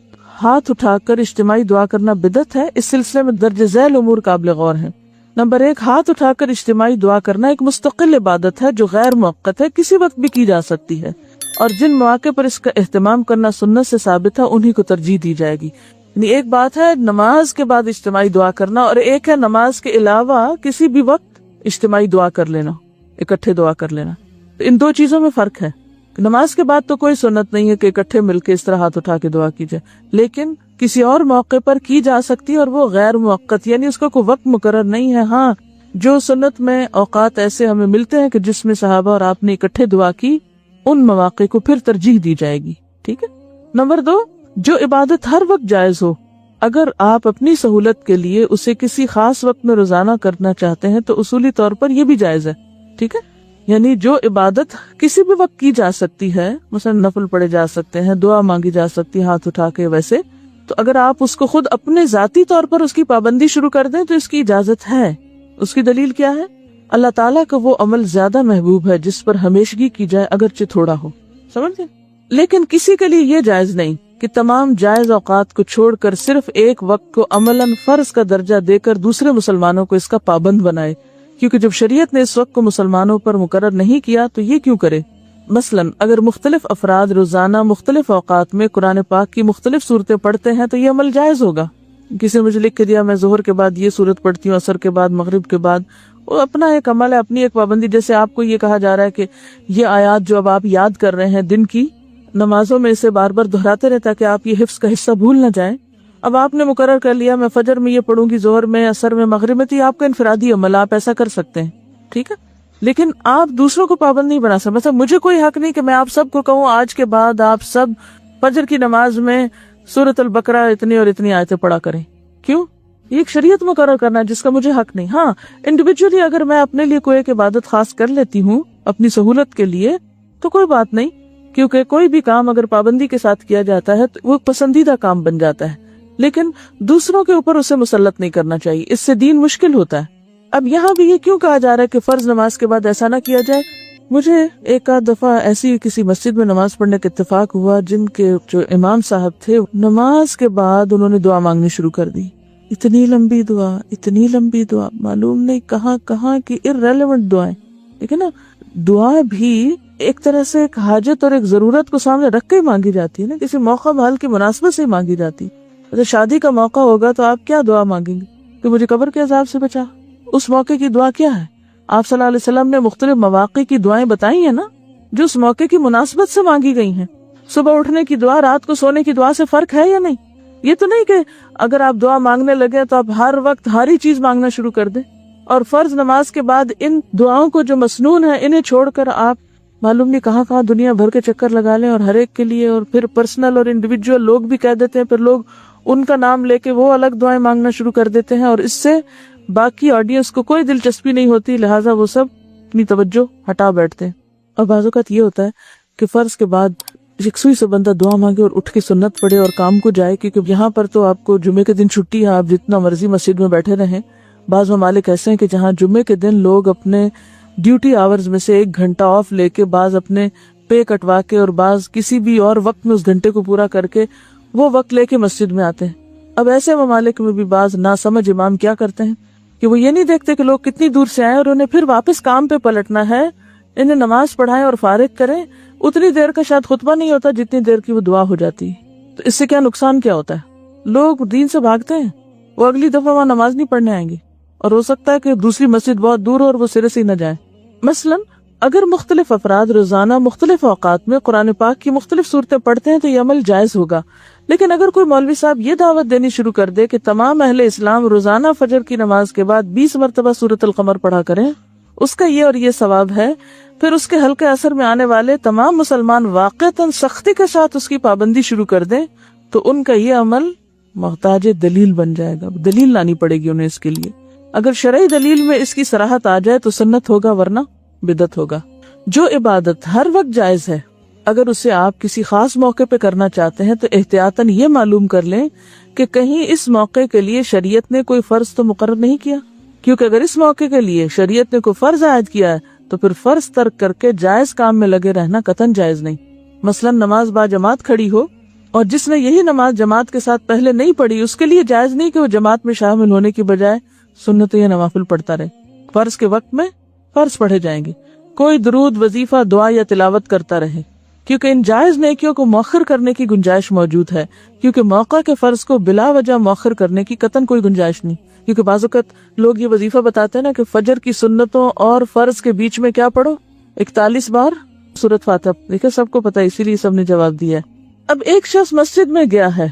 ہاتھ اٹھا کر اجتماعی دعا کرنا بدعت ہے؟ اس سلسلے میں درج ذیل امور قابل غور ہیں۔ نمبر 1، ہاتھ اٹھا کر اجتماعی دعا کرنا ایک مستقل عبادت ہے جو غیر موقت ہے، کسی وقت بھی کی جا سکتی ہے، اور جن مواقع پر اس کا اہتمام کرنا سنت سے ثابت ہے انہی کو ترجیح دی جائے گی۔ یعنی ایک بات ہے نماز کے بعد اجتماعی دعا کرنا، اور ایک ہے نماز کے علاوہ کسی بھی وقت اجتماعی دعا کر لینا، اکٹھے دعا کر لینا۔ ان دو چیزوں میں فرق ہے۔ نماز کے بعد تو کوئی سنت نہیں ہے کہ اکٹھے مل کے اس طرح ہاتھ اٹھا کے دعا کی جائے، لیکن کسی اور موقع پر کی جا سکتی ہے، اور وہ غیر موقت، یعنی اس کا کوئی وقت مقرر نہیں ہے۔ ہاں، جو سنت میں اوقات ایسے ہمیں ملتے ہیں کہ جس میں صحابہ اور آپ نے اکٹھے دعا کی، ان مواقع کو پھر ترجیح دی جائے گی۔ ٹھیک ہے۔ نمبر 2، جو عبادت ہر وقت جائز ہو، اگر آپ اپنی سہولت کے لیے اسے کسی خاص وقت میں روزانہ کرنا چاہتے ہیں تو اصولی طور پر یہ بھی جائز ہے۔ ٹھیک ہے، یعنی جو عبادت کسی بھی وقت کی جا سکتی ہے، مثلا نفل پڑھے جا سکتے ہیں، دعا مانگی جا سکتی ہے ہاتھ اٹھا کے، ویسے تو اگر آپ اس کو خود اپنے ذاتی طور پر اس کی پابندی شروع کر دیں تو اس کی اجازت ہے۔ اس کی دلیل کیا ہے؟ اللہ تعالیٰ کا وہ عمل زیادہ محبوب ہے جس پر ہمیشگی کی جائے اگرچہ تھوڑا ہو، سمجھے؟ لیکن کسی کے لیے یہ جائز نہیں کہ تمام جائز اوقات کو چھوڑ کر صرف ایک وقت کو عملاً فرض کا درجہ دے کر دوسرے مسلمانوں کو اس کا پابند بنائے، کیونکہ جب شریعت نے اس وقت کو مسلمانوں پر مقرر نہیں کیا تو یہ کیوں کرے؟ مثلاً اگر مختلف افراد روزانہ مختلف اوقات میں قرآن پاک کی مختلف صورتیں پڑھتے ہیں تو یہ عمل جائز ہوگا۔ کسی نے مجھے لکھ کے دیا میں ظہر کے بعد یہ صورت پڑھتی ہوں، عصر کے بعد، مغرب کے بعد، وہ اپنا ایک عمل ہے، اپنی ایک پابندی۔ جیسے آپ کو یہ کہا جا رہا ہے کہ یہ آیات جو اب آپ یاد کر رہے ہیں دن کی نمازوں میں اسے بار بار دہراتے رہے تاکہ آپ یہ حفظ کا حصہ بھول نہ جائیں۔ اب آپ نے مقرر کر لیا میں فجر میں یہ پڑھوں گی، ظہر میں، عصر میں، مغرب میں، تو یہ آپ کا انفرادی عمل، آپ ایسا کر سکتے ہیں۔ ٹھیک ہے، لیکن آپ دوسروں کو پابند نہیں بنا سکتے. مثلا مجھے کوئی حق نہیں کہ میں آپ سب کو کہوں آج کے بعد آپ سب فجر کی نماز میں سورۃ البقرہ اتنی اور اتنی آیتیں پڑھا کریں. کیوں؟ یہ ایک شریعت مقرر کرنا ہے جس کا مجھے حق نہیں. ہاں انڈیویجولی اگر میں اپنے لیے کوئی ایک عبادت خاص کر لیتی ہوں اپنی سہولت کے لیے تو کوئی بات نہیں، کیونکہ کوئی بھی کام اگر پابندی کے ساتھ کیا جاتا ہے تو وہ پسندیدہ کام بن جاتا ہے، لیکن دوسروں کے اوپر اسے مسلط نہیں کرنا چاہیے، اس سے دین مشکل ہوتا ہے. اب یہاں بھی یہ کیوں کہا جا رہا ہے کہ فرض نماز کے بعد ایسا نہ کیا جائے؟ مجھے ایک آدھ دفعہ ایسی کسی مسجد میں نماز پڑھنے کا اتفاق ہوا جن کے جو امام صاحب تھے نماز کے بعد انہوں نے دعا مانگنی شروع کر دی. اتنی لمبی دعا، معلوم نہیں کہاں کہاں کی ارریلیونٹ دعائیں. ٹھیک ہے نا، دعا بھی ایک طرح سے ایک حاجت اور ایک ضرورت کو سامنے رکھ کے ہی مانگی جاتی ہے نا، کسی موقع محل کی مناسبت سے ہی مانگی جاتی ہے. اگر شادی کا موقع ہوگا تو آپ کیا دعا مانگیں گے کہ مجھے قبر کے عذاب سے بچا؟ اس موقع کی دعا کیا ہے؟ آپ صلی اللہ علیہ وسلم نے مختلف مواقع کی دعائیں بتائی ہیں نا، جو اس موقع کی مناسبت سے مانگی گئی ہیں. صبح اٹھنے کی دعا رات کو سونے کی دعا سے فرق ہے یا نہیں؟ یہ تو نہیں کہ اگر آپ دعا مانگنے لگے تو آپ ہر وقت ہر ہی چیز مانگنا شروع کر دیں، اور فرض نماز کے بعد ان دعاؤں کو جو مسنون ہے انہیں چھوڑ کر آپ معلوم نہیں کہاں کہاں دنیا بھر کے چکر لگا لیں اور ہر ایک کے لیے، اور پھر پرسنل اور انڈیویجول لوگ بھی کہہ دیتے ہیں، پھر لوگ ان کا نام لے کے وہ الگ دعائیں مانگنا شروع کر دیتے ہیں، اور اس سے باقی آڈینس کو کوئی دلچسپی نہیں ہوتی، لہٰذا وہ سب اپنی توجہ ہٹا بیٹھتے ہیں. اور بعض اوقات یہ ہوتا ہے کہ فرض کے بعد یکسوئی سے بندہ دعا مانگے اور اٹھ کے سنت پڑھے اور کام کو جائے، کیونکہ یہاں پر تو آپ کو جمعے کے دن چھٹی ہے، آپ جتنا مرضی مسجد میں بیٹھے رہیں. بعض ممالک ایسے ہیں کہ جہاں جمعے کے دن لوگ اپنے ڈیوٹی آورز میں سے 1 گھنٹہ آف لے کے، بعض اپنے پے کٹوا کے اور بعض کسی بھی اور وقت میں اس گھنٹے کو پورا کر کے وہ وقت لے کے مسجد میں آتے ہیں. اب ایسے ممالک میں بھی بعض ناسمجھ امام کیا کرتے ہیں کہ وہ یہ نہیں دیکھتے کہ لوگ کتنی دور سے آئے اور انہیں پھر واپس کام پہ پلٹنا ہے، انہیں نماز پڑھائیں اور فارغ کریں. اتنی دیر کا شاید خطبہ نہیں ہوتا جتنی دیر کی وہ دعا ہو جاتی. تو اس سے کیا نقصان کیا ہوتا ہے؟ لوگ دین سے بھاگتے ہیں، وہ اگلی دفعہ وہاں نماز نہیں پڑھنے آئیں گے، اور ہو سکتا ہے کہ دوسری مسجد بہت دور ہو اور وہ سرے سے ہی نہ جائیں. مثلا اگر مختلف افراد روزانہ مختلف اوقات میں قرآن پاک کی مختلف صورتیں پڑھتے ہیں تو یہ عمل جائز ہوگا. لیکن اگر کوئی مولوی صاحب یہ دعوت دینی شروع کر دے کہ تمام اہل اسلام روزانہ فجر کی نماز کے بعد 20 مرتبہ سورۃ القمر پڑھا کریں، اس کا یہ اور یہ ثواب ہے، پھر اس کے حلقے اثر میں آنے والے تمام مسلمان واقعتاً سختی کے ساتھ اس کی پابندی شروع کر دیں، تو ان کا یہ عمل محتاج دلیل بن جائے گا. دلیل لانی پڑے گی انہیں اس کے لیے. اگر شرعی دلیل میں اس کی صراحت آ جائے تو سنت ہوگا، ورنہ بدعت ہوگا. جو عبادت ہر وقت جائز ہے، اگر اسے آپ کسی خاص موقع پہ کرنا چاہتے ہیں تو احتیاطاً یہ معلوم کر لیں کہ کہیں اس موقع کے لیے شریعت نے کوئی فرض تو مقرر نہیں کیا، کیونکہ اگر اس موقع کے لیے شریعت نے کوئی فرض عائد کیا ہے تو پھر فرض ترک کر کے جائز کام میں لگے رہنا قطعاً جائز نہیں. مثلا نماز با جماعت کھڑی ہو اور جس نے یہی نماز جماعت کے ساتھ پہلے نہیں پڑھی، اس کے لیے جائز نہیں کہ وہ جماعت میں شامل ہونے کی بجائے سنت یا نوافل پڑھتا رہے. فرض کے وقت میں فرض پڑھے جائیں گے، کوئی درود، وظیفہ، دعا یا تلاوت کرتا رہے، کیونکہ ان جائز نیکیوں کو مؤخر کرنے کی گنجائش موجود ہے، کیونکہ موقع کے فرض کو بلا وجہ مؤخر کرنے کی قطعاً کوئی گنجائش نہیں. کیونکہ بعض اوقات لوگ یہ وظیفہ بتاتے ہیں نا کہ فجر کی سنتوں اور فرض کے بیچ میں کیا پڑھو، 41 بار سورۃ فاتحہ. دیکھیں سب کو پتہ ہے، اسی لیے سب نے جواب دیا ہے. اب ایک شخص مسجد میں گیا ہے،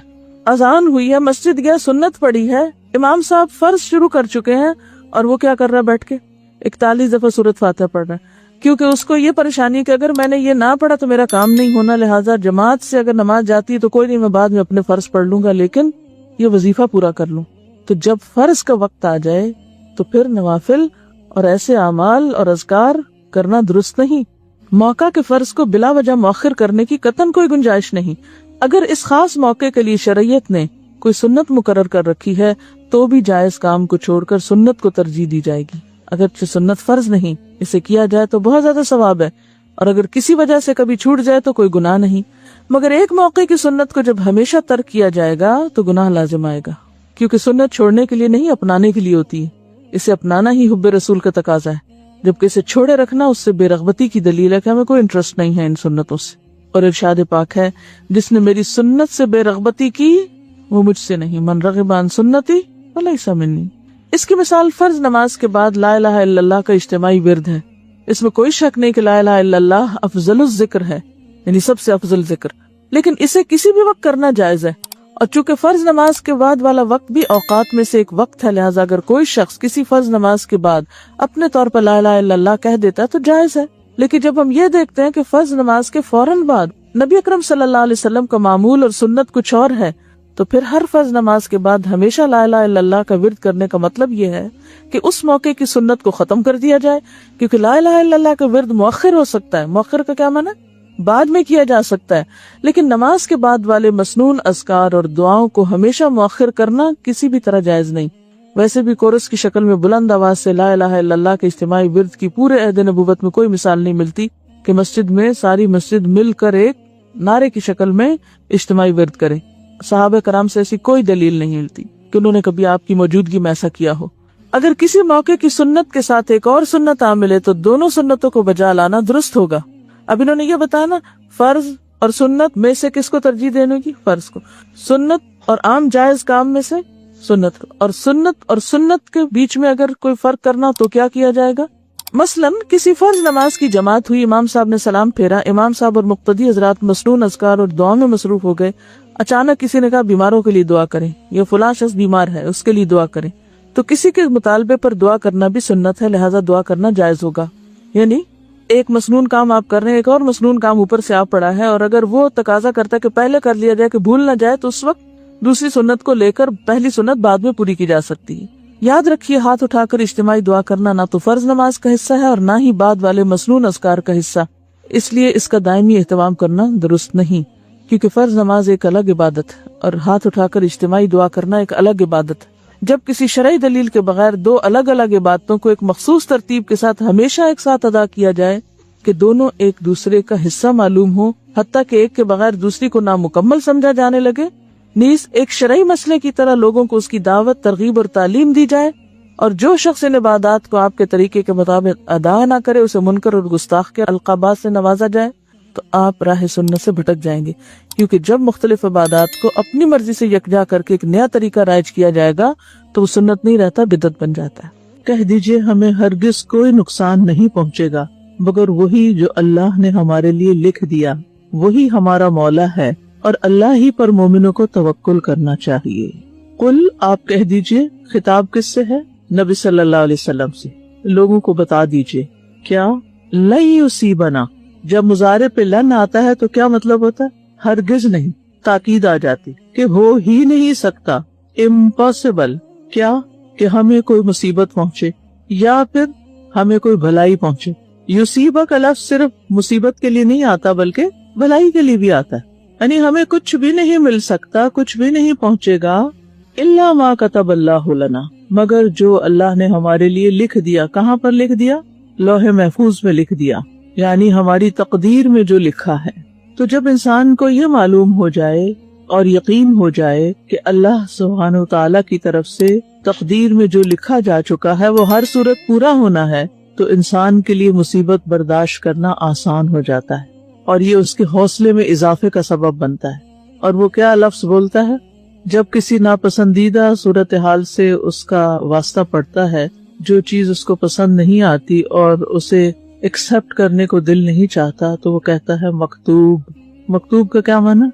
اذان ہوئی ہے، مسجد گیا، سنت پڑھی ہے، امام صاحب فرض شروع کر چکے ہیں اور وہ کیا کر رہا ہے؟ بیٹھ کے 41 دفعہ سورۃ فاتحہ پڑھ رہا ہے، کیونکہ اس کو یہ پریشانی کہ اگر میں نے یہ نہ پڑھا تو میرا کام نہیں ہونا، لہٰذا جماعت سے اگر نماز جاتی ہے تو کوئی نہیں، میں بعد میں اپنے فرض پڑھ لوں گا لیکن یہ وظیفہ پورا کر لوں. تو جب فرض کا وقت آ جائے تو پھر نوافل اور ایسے اعمال اور اذکار کرنا درست نہیں. موقع کے فرض کو بلا وجہ مؤخر کرنے کی قطعاً کوئی گنجائش نہیں. اگر اس خاص موقع کے لیے شریعت نے کوئی سنت مقرر کر رکھی ہے تو بھی جائز کام کو چھوڑ کر سنت کو ترجیح دی جائے گی. اگر سنت فرض نہیں، اسے کیا جائے تو بہت زیادہ ثواب ہے، اور اگر کسی وجہ سے کبھی چھوٹ جائے تو کوئی گناہ نہیں. مگر ایک موقع کی سنت کو جب ہمیشہ ترک کیا جائے گا تو گناہ لازم آئے گا، کیونکہ سنت چھوڑنے کے لیے نہیں، اپنانے کے لیے ہوتی ہے. اسے اپنانا ہی حب رسول کا تقاضا ہے، جبکہ اسے چھوڑے رکھنا اس سے بے رغبتی کی دلیل ہے کہ ہمیں کوئی انٹرسٹ نہیں ہے ان سنتوں سے. اور ارشاد پاک ہے، جس نے میری سنت سے بے رغبتی کی وہ مجھ سے نہیں، من رغب عن سنتی فلیس منی. اس کی مثال فرض نماز کے بعد لا الہ الا اللہ کا اجتماعی ورد ہے. اس میں کوئی شک نہیں کہ لا الہ الا اللہ افضل الذکر ہے، یعنی سب سے افضل ذکر، لیکن اسے کسی بھی وقت کرنا جائز ہے. اور چونکہ فرض نماز کے بعد والا وقت بھی اوقات میں سے ایک وقت ہے، لہٰذا اگر کوئی شخص کسی فرض نماز کے بعد اپنے طور پر لا الہ الا اللہ کہہ دیتا ہے تو جائز ہے۔ لیکن جب ہم یہ دیکھتے ہیں کہ فرض نماز کے فوراً بعد نبی اکرم صلی اللہ علیہ وسلم کا معمول اور سنت کچھ اور ہے، تو پھر ہر فرض نماز کے بعد ہمیشہ لا الہ الا اللہ کا ورد کرنے کا مطلب یہ ہے کہ اس موقع کی سنت کو ختم کر دیا جائے، کیونکہ لا الہ الا اللہ کا ورد مؤخر ہو سکتا ہے۔ مؤخر کا کیا معنی؟ بعد میں کیا جا سکتا ہے، لیکن نماز کے بعد والے مسنون اذکار اور دعاؤں کو ہمیشہ مؤخر کرنا کسی بھی طرح جائز نہیں۔ ویسے بھی کورس کی شکل میں بلند آواز سے لا الہ الا اللہ کے اجتماعی ورد کی پورے عہد نبوت میں کوئی مثال نہیں ملتی کہ مسجد میں ساری مسجد مل کر ایک نعرے کی شکل میں اجتماعی ورد کرے۔ صحابہ کرام سے ایسی کوئی دلیل نہیں ملتی کہ انہوں نے کبھی آپ کی موجودگی میں ایسا کیا ہو۔ اگر کسی موقع کی سنت کے ساتھ ایک اور سنت آ ملے تو دونوں سنتوں کو بجا لانا درست ہوگا۔ اب انہوں نے یہ بتایا نا، فرض اور سنت میں سے کس کو ترجیح دینے کی؟ فرض کو۔ سنت اور عام جائز کام میں سے سنت کو، اور سنت کے بیچ میں اگر کوئی فرق کرنا تو کیا کیا جائے گا؟ مثلاً کسی فرض نماز کی جماعت ہوئی، امام صاحب نے سلام پھیرا، امام صاحب اور مقتدی حضرات مسنون اذکار اور دعا میں مصروف ہو گئے۔ اچانک کسی نے کہا بیماروں کے لیے دعا کریں، یہ فلاں شخص بیمار ہے اس کے لیے دعا کریں، تو کسی کے مطالبے پر دعا کرنا بھی سنت ہے، لہٰذا دعا کرنا جائز ہوگا۔ یعنی ایک مسنون کام آپ کر رہے ہیں، ایک اور مسنون کام اوپر سے آپ پڑا ہے، اور اگر وہ تقاضا کرتا ہے کہ پہلے کر لیا جائے کہ بھول نہ جائے، تو اس وقت دوسری سنت کو لے کر پہلی سنت بعد میں پوری کی جا سکتی ہے۔ یاد رکھیے، ہاتھ اٹھا کر اجتماعی دعا کرنا نہ تو فرض نماز کا حصہ ہے اور نہ ہی بعد والے مسنون اذکار کا حصہ، اس لیے اس کا دائمی اہتمام کرنا درست نہیں، کیونکہ فرض نماز ایک الگ عبادت ہے اور ہاتھ اٹھا کر اجتماعی دعا کرنا ایک الگ عبادت ہے۔ جب کسی شرعی دلیل کے بغیر دو الگ الگ عبادتوں کو ایک مخصوص ترتیب کے ساتھ ہمیشہ ایک ساتھ ادا کیا جائے کہ دونوں ایک دوسرے کا حصہ معلوم ہو، حتیٰ کہ ایک کے بغیر دوسری کو نامکمل سمجھا جانے لگے، نیز ایک شرعی مسئلے کی طرح لوگوں کو اس کی دعوت، ترغیب اور تعلیم دی جائے، اور جو شخص ان عبادات کو آپ کے طریقے کے مطابق ادا نہ کرے اسے منکر اور گستاخ کے القابات سے نوازا جائے، تو آپ راہ سنت سے بھٹک جائیں گے، کیونکہ جب مختلف عبادات کو اپنی مرضی سے یکجا کر کے ایک نیا طریقہ رائج کیا جائے گا تو وہ سنت نہیں رہتا، بدعت بن جاتا ہے۔ کہہ دیجئے ہمیں ہرگز کوئی نقصان نہیں پہنچے گا مگر وہی جو اللہ نے ہمارے لیے لکھ دیا، وہی ہمارا مولا ہے اور اللہ ہی پر مومنوں کو توکل کرنا چاہیے۔ قل، آپ کہہ دیجئے، خطاب کس سے ہے؟ نبی صلی اللہ علیہ وسلم سے۔ لوگوں کو بتا دیجئے، کیا لن یصیبنا، جب مضارع پہ لن آتا ہے تو کیا مطلب ہوتا ہے؟ ہرگز نہیں، تاکید آ جاتی کہ ہو ہی نہیں سکتا، امپاسبل، کیا کہ ہمیں کوئی مصیبت پہنچے یا پھر ہمیں کوئی بھلائی پہنچے۔ یصیبہ کا لفظ صرف مصیبت کے لیے نہیں آتا بلکہ بھلائی کے لیے بھی آتا ہے، یعنی ہمیں کچھ بھی نہیں مل سکتا، کچھ بھی نہیں پہنچے گا، الا ما کتب اللہ لنا، مگر جو اللہ نے ہمارے لیے لکھ دیا۔ کہاں پر لکھ دیا؟ لوح محفوظ میں لکھ دیا، یعنی ہماری تقدیر میں جو لکھا ہے۔ تو جب انسان کو یہ معلوم ہو جائے اور یقین ہو جائے کہ اللہ سبحانہ وتعالی کی طرف سے تقدیر میں جو لکھا جا چکا ہے وہ ہر صورت پورا ہونا ہے، تو انسان کے لیے مصیبت برداشت کرنا آسان ہو جاتا ہے، اور یہ اس کے حوصلے میں اضافے کا سبب بنتا ہے۔ اور وہ کیا لفظ بولتا ہے؟ جب کسی ناپسندیدہ صورتحال سے اس کا واسطہ پڑتا ہے، جو چیز اس کو پسند نہیں آتی اور اسے ایکسپٹ کرنے کو دل نہیں چاہتا، تو وہ کہتا ہے مکتوب۔ مکتوب کا کیا معنی؟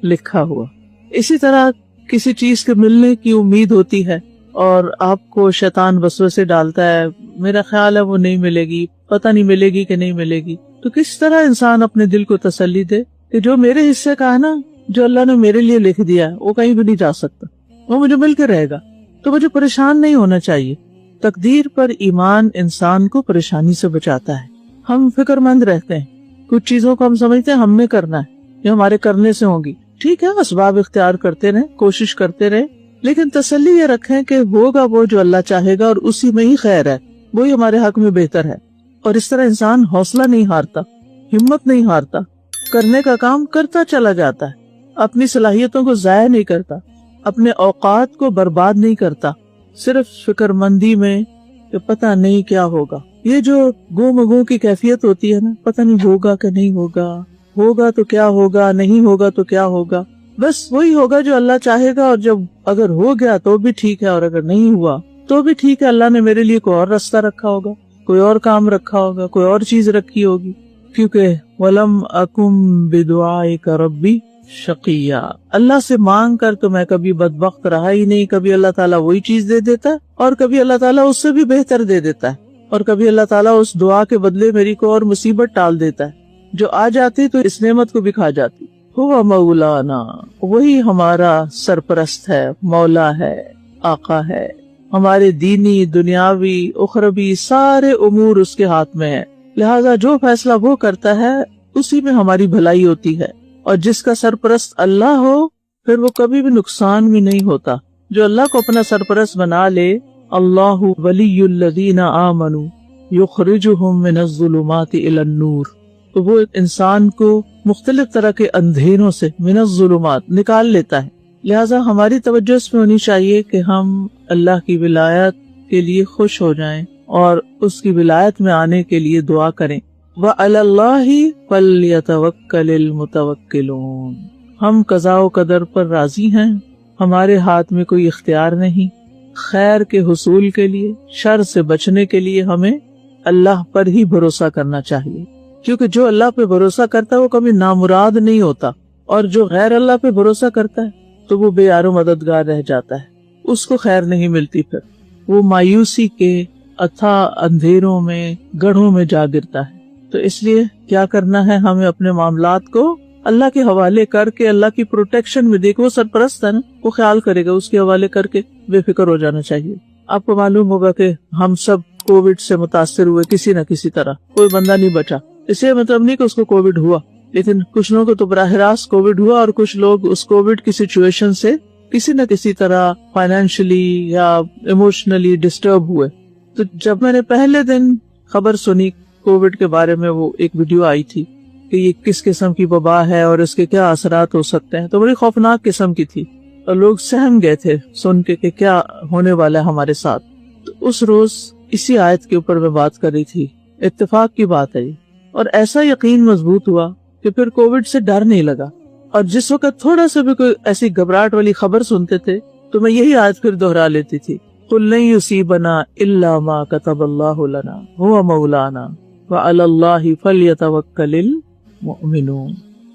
لکھا ہوا۔ اسی طرح کسی چیز کے ملنے کی امید ہوتی ہے اور آپ کو شیطان وسوسے ڈالتا ہے، میرا خیال ہے وہ نہیں ملے گی، پتہ نہیں ملے گی کہ نہیں ملے گی، تو کس طرح انسان اپنے دل کو تسلی دے کہ جو میرے حصے کا ہے نا، جو اللہ نے میرے لیے لکھ دیا ہے، وہ کہیں بھی نہیں جا سکتا، وہ مجھے مل کے رہے گا، تو مجھے پریشان نہیں ہونا چاہیے۔ تقدیر پر ایمان انسان کو پریشانی سے بچاتا ہے۔ ہم فکر مند رہتے ہیں، کچھ چیزوں کو ہم سمجھتے ہیں ہم نے کرنا ہے، یہ ہمارے کرنے سے ہوں گی، ٹھیک ہے، اسباب اختیار کرتے رہیں، کوشش کرتے رہیں، لیکن تسلی یہ رکھیں کہ ہوگا وہ جو اللہ چاہے گا اور اسی میں ہی خیر ہے، وہی ہمارے حق میں بہتر ہے۔ اور اس طرح انسان حوصلہ نہیں ہارتا، ہمت نہیں ہارتا، کرنے کا کام کرتا چلا جاتا ہے، اپنی صلاحیتوں کو ضائع نہیں کرتا، اپنے اوقات کو برباد نہیں کرتا، صرف فکر مندی میں کہ پتہ نہیں کیا ہوگا۔ یہ جو گو مگو کی کیفیت ہوتی ہے نا، پتہ نہیں ہوگا کہ نہیں ہوگا، ہوگا تو کیا ہوگا، نہیں ہوگا تو کیا ہوگا، بس وہی ہوگا جو اللہ چاہے گا، اور جب اگر ہو گیا تو بھی ٹھیک ہے اور اگر نہیں ہوا تو بھی ٹھیک ہے، اللہ نے میرے لیے کوئی اور راستہ رکھا ہوگا، کوئی اور کام رکھا ہوگا، کوئی اور چیز رکھی ہوگی، کیونکہ وَلَمْ أَكُمْ بِدُعَائِكَ رَبِّ شقیہ. اللہ سے مانگ کر تو میں کبھی بدبخت رہا ہی نہیں. کبھی اللہ تعالیٰ وہی چیز دے دیتا ہے اور کبھی اللہ تعالیٰ اس سے بھی بہتر دے دیتا ہے اور کبھی اللہ تعالیٰ اس دعا کے بدلے میری کو اور مصیبت ٹال دیتا ہے جو آ جاتی تو اس نعمت کو بھی کھا جاتی. ہوا مولانا, وہی ہمارا سرپرست ہے, مولا ہے, آقا ہے. ہمارے دینی, دنیاوی, اخروی سارے امور اس کے ہاتھ میں ہے. لہذا جو فیصلہ وہ کرتا ہے اسی میں ہماری بھلائی ہوتی ہے. اور جس کا سرپرست اللہ ہو پھر وہ کبھی بھی نقصان بھی نہیں ہوتا. جو اللہ کو اپنا سرپرست بنا لے, اللہ ولی الذین آمنوا یخرجہم من الظلمات الی النور, تو وہ انسان کو مختلف طرح کے اندھیروں سے من الظلمات نکال لیتا ہے. لہٰذا ہماری توجہ اس میں ہونی چاہیے کہ ہم اللہ کی ولایت کے لیے خوش ہو جائیں اور اس کی ولایت میں آنے کے لیے دعا کریں. وَعَلَى اللَّهِ فَلْيَتَوَكَّلِ الْمُتَوَكِّلُونَ, ہم قضاء و قدر پر راضی ہیں, ہمارے ہاتھ میں کوئی اختیار نہیں. خیر کے حصول کے لیے, شر سے بچنے کے لیے ہمیں اللہ پر ہی بھروسہ کرنا چاہیے, کیونکہ جو اللہ پہ بھروسہ کرتا ہے وہ کبھی نامراد نہیں ہوتا, اور جو غیر اللہ پہ بھروسہ کرتا ہے تو وہ بے یار و مددگار رہ جاتا ہے, اس کو خیر نہیں ملتی, پھر وہ مایوسی کے اتھا اندھیروں میں, گڑھوں میں جا گرتا ہے. تو اس لیے کیا کرنا ہے, ہمیں اپنے معاملات کو اللہ کے حوالے کر کے اللہ کی پروٹیکشن میں دیکھ, وہ سرپرست ہے نا, وہ خیال کرے گا, اس کے حوالے کر کے بے فکر ہو جانا چاہیے. آپ کو معلوم ہوگا کہ ہم سب کووڈ سے متاثر ہوئے کسی نہ کسی طرح, کوئی بندہ نہیں بچا. اسے مطلب نہیں کہ اس کو کووڈ ہوا, لیکن کچھ لوگوں کو تو براہ راست کووڈ ہوا اور کچھ لوگ اس کووڈ کی سچویشن سے کسی نہ کسی طرح فائنینشلی یا ایموشنلی ڈسٹرب ہوئے. تو جب میں نے پہلے دن خبر سنی کووڈ کے بارے میں, وہ ایک ویڈیو آئی تھی کہ یہ کس قسم کی وبا ہے اور اس کے کیا اثرات ہو سکتے ہیں, تو بڑی خوفناک قسم کی تھی اور لوگ سہم گئے تھے سن کے کہ کیا ہونے والا ہے ہمارے ساتھ. تو اس روز اسی آیت کے اوپر میں بات کر رہی تھی, اتفاق کی بات ہے, اور ایسا یقین مضبوط ہوا کہ پھر کووڈ سے ڈر نہیں لگا. اور جس وقت تھوڑا سا بھی کوئی ایسی گھبراہٹ والی خبر سنتے تھے تو میں یہی آیت پھر دوہرا لیتی تھی, قُلْ لَن يُصِيبَنَا إِلَّا مَا كَتَبَ اللَّهُ لَنَا هُوَ مَوْلَانَا وَعَلَى اللَّهِ فَلْيَتَوَكَّلِ الْمُؤْمِنُونَ.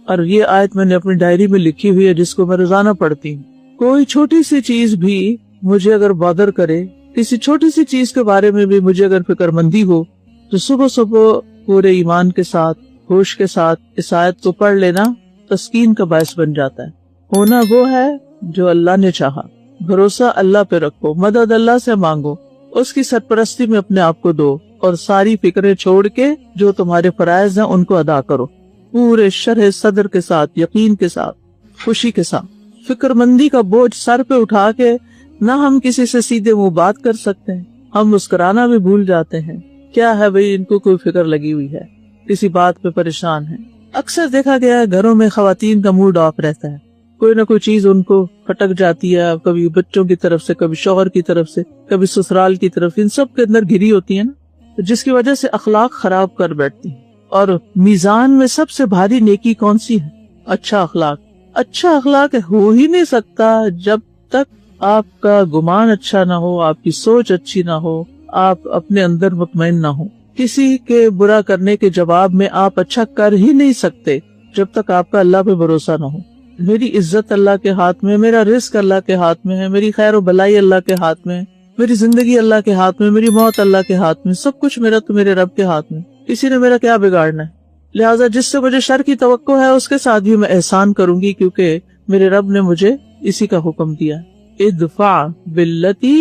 اور یہ آیت میں نے اپنی ڈائری میں لکھی ہوئی ہے جس کو میں روزانہ پڑھتی ہوں. کوئی چھوٹی سی چیز بھی مجھے اگر بادر کرے, کسی چھوٹی سی چیز کے بارے میں بھی مجھے اگر فکر مندی ہو, تو صبح صبح پورے ایمان کے ساتھ, ہوش کے ساتھ اس آیت کو پڑھ لینا تسکین کا باعث بن جاتا ہے. ہونا وہ ہے جو اللہ نے چاہا, بھروسہ اللہ پہ رکھو, مدد اللہ سے مانگو, اس کی سرپرستی میں اپنے آپ کو دو, اور ساری فکریں چھوڑ کے جو تمہارے فرائض ہیں ان کو ادا کرو, پورے شرح صدر کے ساتھ, یقین کے ساتھ, خوشی کے ساتھ. فکر مندی کا بوجھ سر پہ اٹھا کے نہ ہم کسی سے سیدھے منہ بات کر سکتے ہیں, ہم مسکرانا بھی بھول جاتے ہیں. کیا ہے بھئی, ان کو کوئی فکر لگی ہوئی ہے, کسی بات پہ پریشان ہے. اکثر دیکھا گیا ہے گھروں میں خواتین کا موڈ آف رہتا ہے, کوئی نہ کوئی چیز ان کو پھٹک جاتی ہے, کبھی بچوں کی طرف سے, کبھی شوہر کی طرف سے, کبھی سسرال کی طرف, ان سب کے اندر گھری ہوتی ہے نا, جس کی وجہ سے اخلاق خراب کر بیٹھتی ہیں. اور میزان میں سب سے بھاری نیکی کون سی ہے؟ اچھا اخلاق. اچھا اخلاق ہو ہی نہیں سکتا جب تک آپ کا گمان اچھا نہ ہو, آپ کی سوچ اچھی نہ ہو, آپ اپنے اندر مطمئن نہ ہو. کسی کے برا کرنے کے جواب میں آپ اچھا کر ہی نہیں سکتے جب تک آپ کا اللہ پہ بھروسہ نہ ہو. میری عزت اللہ کے ہاتھ میں, میرا رزق اللہ کے ہاتھ میں ہے, میری خیر و بلائی اللہ کے ہاتھ میں, میری زندگی اللہ کے ہاتھ میں, میری موت اللہ کے ہاتھ میں, سب کچھ میرا تو میرے رب کے ہاتھ میں. کسی نے میرا کیا بگاڑنا ہے؟ لہٰذا جس سے مجھے شر کی توقع ہے اس کے ساتھ بھی میں احسان کروں گی, کیونکہ میرے رب نے مجھے اسی کا حکم دیا. ادفع باللتی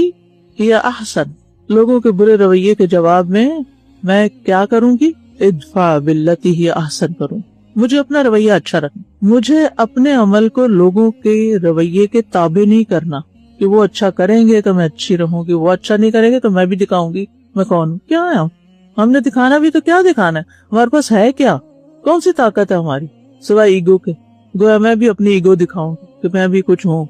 ہی احسن. لوگوں کے برے رویے کے جواب میں کیا کروں گی؟ ادفع باللتی ہی احسن کروں. مجھے اپنا رویہ اچھا رکھنا, مجھے اپنے عمل کو لوگوں کے رویے کے تابع نہیں کرنا کہ وہ اچھا کریں گے تو میں اچھی رہوں گی, وہ اچھا نہیں کریں گے تو میں بھی دکھاؤں گی میں کون ہوں. کیا ہے ہم نے دکھانا بھی تو کیا دکھانا ہے؟ ہمارے پاس ہے کیا؟ کون سی طاقت ہے ہماری سوائے ایگو کے؟ گویا میں بھی اپنی ایگو دکھاؤں کہ میں بھی کچھ ہوں.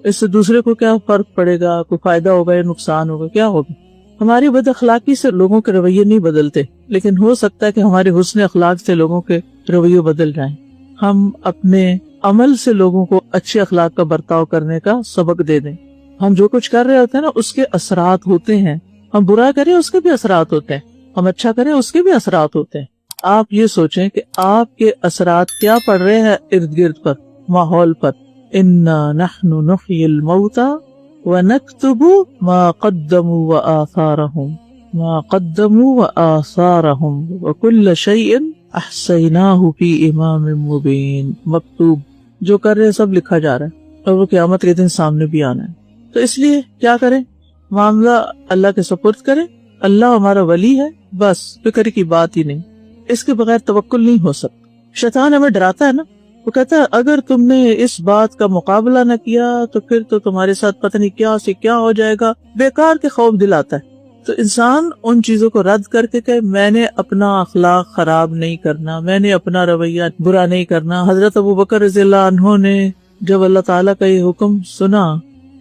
اس سے دوسرے کو کیا فرق پڑے گا؟ کوئی فائدہ ہوگا یا نقصان ہوگا؟ کیا ہوگا؟ ہماری بد اخلاقی سے لوگوں کے رویے نہیں بدلتے, لیکن ہو سکتا ہے کہ ہمارے حسن اخلاق سے لوگوں کے رویے بدل جائیں. ہم اپنے عمل سے لوگوں کو اچھے اخلاق کا برتاؤ کرنے کا سبق دے دیں. ہم جو کچھ کر رہے ہوتے ہیں نا اس کے اثرات ہوتے ہیں, ہم برا کریں اس کے بھی اثرات ہوتے ہیں, ہم اچھا کریں اس کے بھی اثرات ہوتے ہیں. آپ یہ سوچیں کہ آپ کے اثرات کیا پڑ رہے ہیں ارد گرد پر, ماحول پر. انا نحن نحیی الموتى ونکتب ما قدموا وآثارهم وکل شیء احصیناہ فی امام مبین. مکتوب جو کر رہے سب لکھا جا رہا ہے اور وہ قیامت کے دن سامنے بھی آنا ہے. تو اس لیے کیا کریں؟ معاملہ اللہ کے سپرد کریں. اللہ ہمارا ولی ہے، بس فکر کی بات ہی نہیں. اس کے بغیر توکل نہیں ہو سکتا. شیطان ہمیں ڈراتا ہے نا، وہ کہتا ہے اگر تم نے اس بات کا مقابلہ نہ کیا تو پھر تو تمہارے ساتھ پتہ نہیں کیا سے کیا ہو جائے گا. بیکار کے خوف دلاتا ہے. تو انسان ان چیزوں کو رد کر کے کہ میں نے اپنا اخلاق خراب نہیں کرنا، میں نے اپنا رویہ برا نہیں کرنا. حضرت ابوبکر رضی اللہ عنہ نے جب اللہ تعالیٰ کا یہ حکم سنا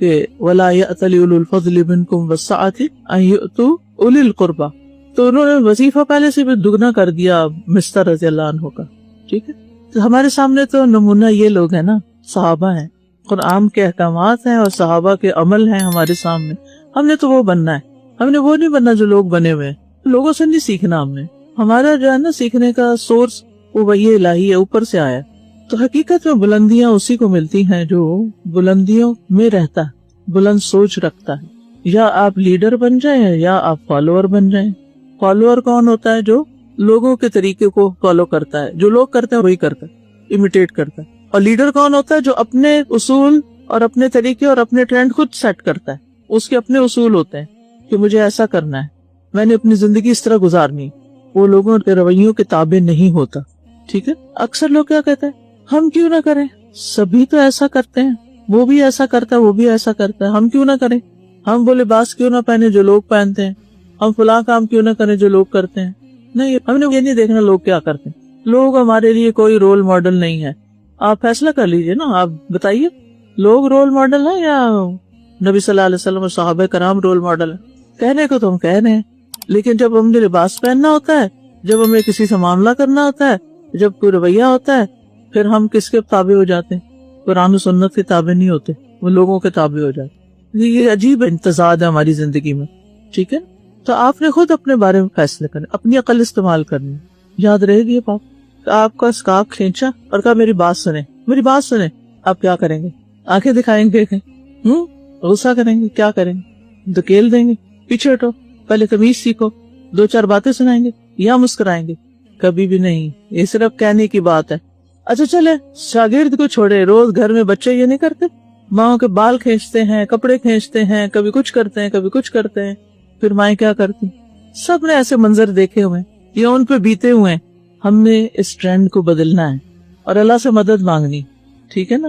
کہ وَلَا يَأْتَلِ أُولُو الْفَضْلِ مِنْكُمْ وَالسَّعَةِ أَنْ يُؤْتُوا أُولِي الْقُرْبَى، تو انہوں نے وظیفہ پہلے سے بھی دگنا کر دیا مستر رضی اللہ عنہ کا. ٹھیک ہے، تو ہمارے سامنے تو نمونہ یہ لوگ ہیں نا، صحابہ ہیں. قرآن کے احکامات ہیں اور صحابہ کے عمل ہیں ہمارے سامنے. ہم نے تو وہ بننا ہے، ہم نے وہ نہیں بننا جو لوگ بنے ہوئے ہیں. لوگوں سے نہیں سیکھنا ہم نے. ہمارا جو ہے نا سیکھنے کا سورس وہ وحی الہی ہے، اوپر سے آیا. تو حقیقت میں بلندیاں اسی کو ملتی ہیں جو بلندیوں میں رہتا ہے، بلند سوچ رکھتا ہے. یا آپ لیڈر بن جائیں یا آپ فالوور بن جائیں. فالوور کون ہوتا ہے؟ جو لوگوں کے طریقے کو فالو کرتا ہے، جو لوگ کرتے ہیں وہی کرتا ہے، امیٹیٹ کرتا ہے. اور لیڈر کون ہوتا ہے؟ جو اپنے اصول اور اپنے طریقے اور اپنے ٹرینڈ خود سیٹ کرتا ہے. اس کے اپنے اصول ہوتے ہیں کہ مجھے ایسا کرنا ہے، میں نے اپنی زندگی اس طرح گزارنی. وہ لوگوں کے رویوں کے تابع نہیں ہوتا. ٹھیک ہے، اکثر لوگ کیا کہتے ہیں ہم کیوں نہ کریں، سبھی تو ایسا کرتے ہیں، وہ بھی ایسا کرتا ہے، وہ بھی ایسا کرتا ہے، ہم کیوں نہ کریں. ہم وہ لباس کیوں نہ پہنے جو لوگ پہنتے ہیں، ہم فلاں کام کیوں نہ کریں جو لوگ کرتے ہیں. نہیں، ہم نے یہ نہیں دیکھنا لوگ کیا کرتے ہیں. لوگ ہمارے لیے کوئی رول ماڈل نہیں ہے. آپ فیصلہ کر لیجئے نا، آپ بتائیے لوگ رول ماڈل ہیں یا نبی صلی اللہ علیہ وسلم اور صحابہ کرام رول ماڈل ہیں؟ کہنے کو تو ہم کہہ رہے ہیں، لیکن جب ہم نے لباس پہننا ہوتا ہے، جب ہمیں کسی سے معاملہ کرنا ہوتا ہے، جب کوئی رویہ ہوتا ہے، پھر ہم کس کے تابع ہو جاتے ہیں؟ قرآن و سنت کے تابع نہیں ہوتے، وہ لوگوں کے تابع ہو جاتے. یہ عجیب امتزاج ہے ہماری زندگی میں. ٹھیک ہے، تو آپ نے خود اپنے بارے میں فیصلے کرنے، اپنی عقل استعمال کرنی. یاد رہے گی بات، آپ کا اسکارف کھینچا اور کہا میری بات سنیں، میری بات سنیں. آپ کیا کریں گے؟ آنکھیں دکھائیں گے؟ غصہ کریں گے؟ کیا کریں گے؟ دھکیل دیں گے؟ پیچھے ہٹو، پہلے تمیز سیکھو. 2-4 باتیں سنائیں گے یا مسکرائیں گے؟ کبھی بھی نہیں. یہ صرف کہنے کی بات ہے. اچھا چلے شاگرد کو چھوڑے، روز گھر میں بچے یہ نہیں کرتے، ماں کے بال کھینچتے ہیں، کپڑے کھینچتے ہیں، کبھی کچھ کرتے ہیں کبھی کچھ کرتے ہیں. پھر مائیں کیا کرتی؟ سب نے ایسے منظر دیکھے ہوئے ہیں یا ان پہ بیتے ہوئے ہیں. ہم نے اس ٹرینڈ کو بدلنا ہے اور اللہ سے مدد مانگنی. ٹھیک ہے نا،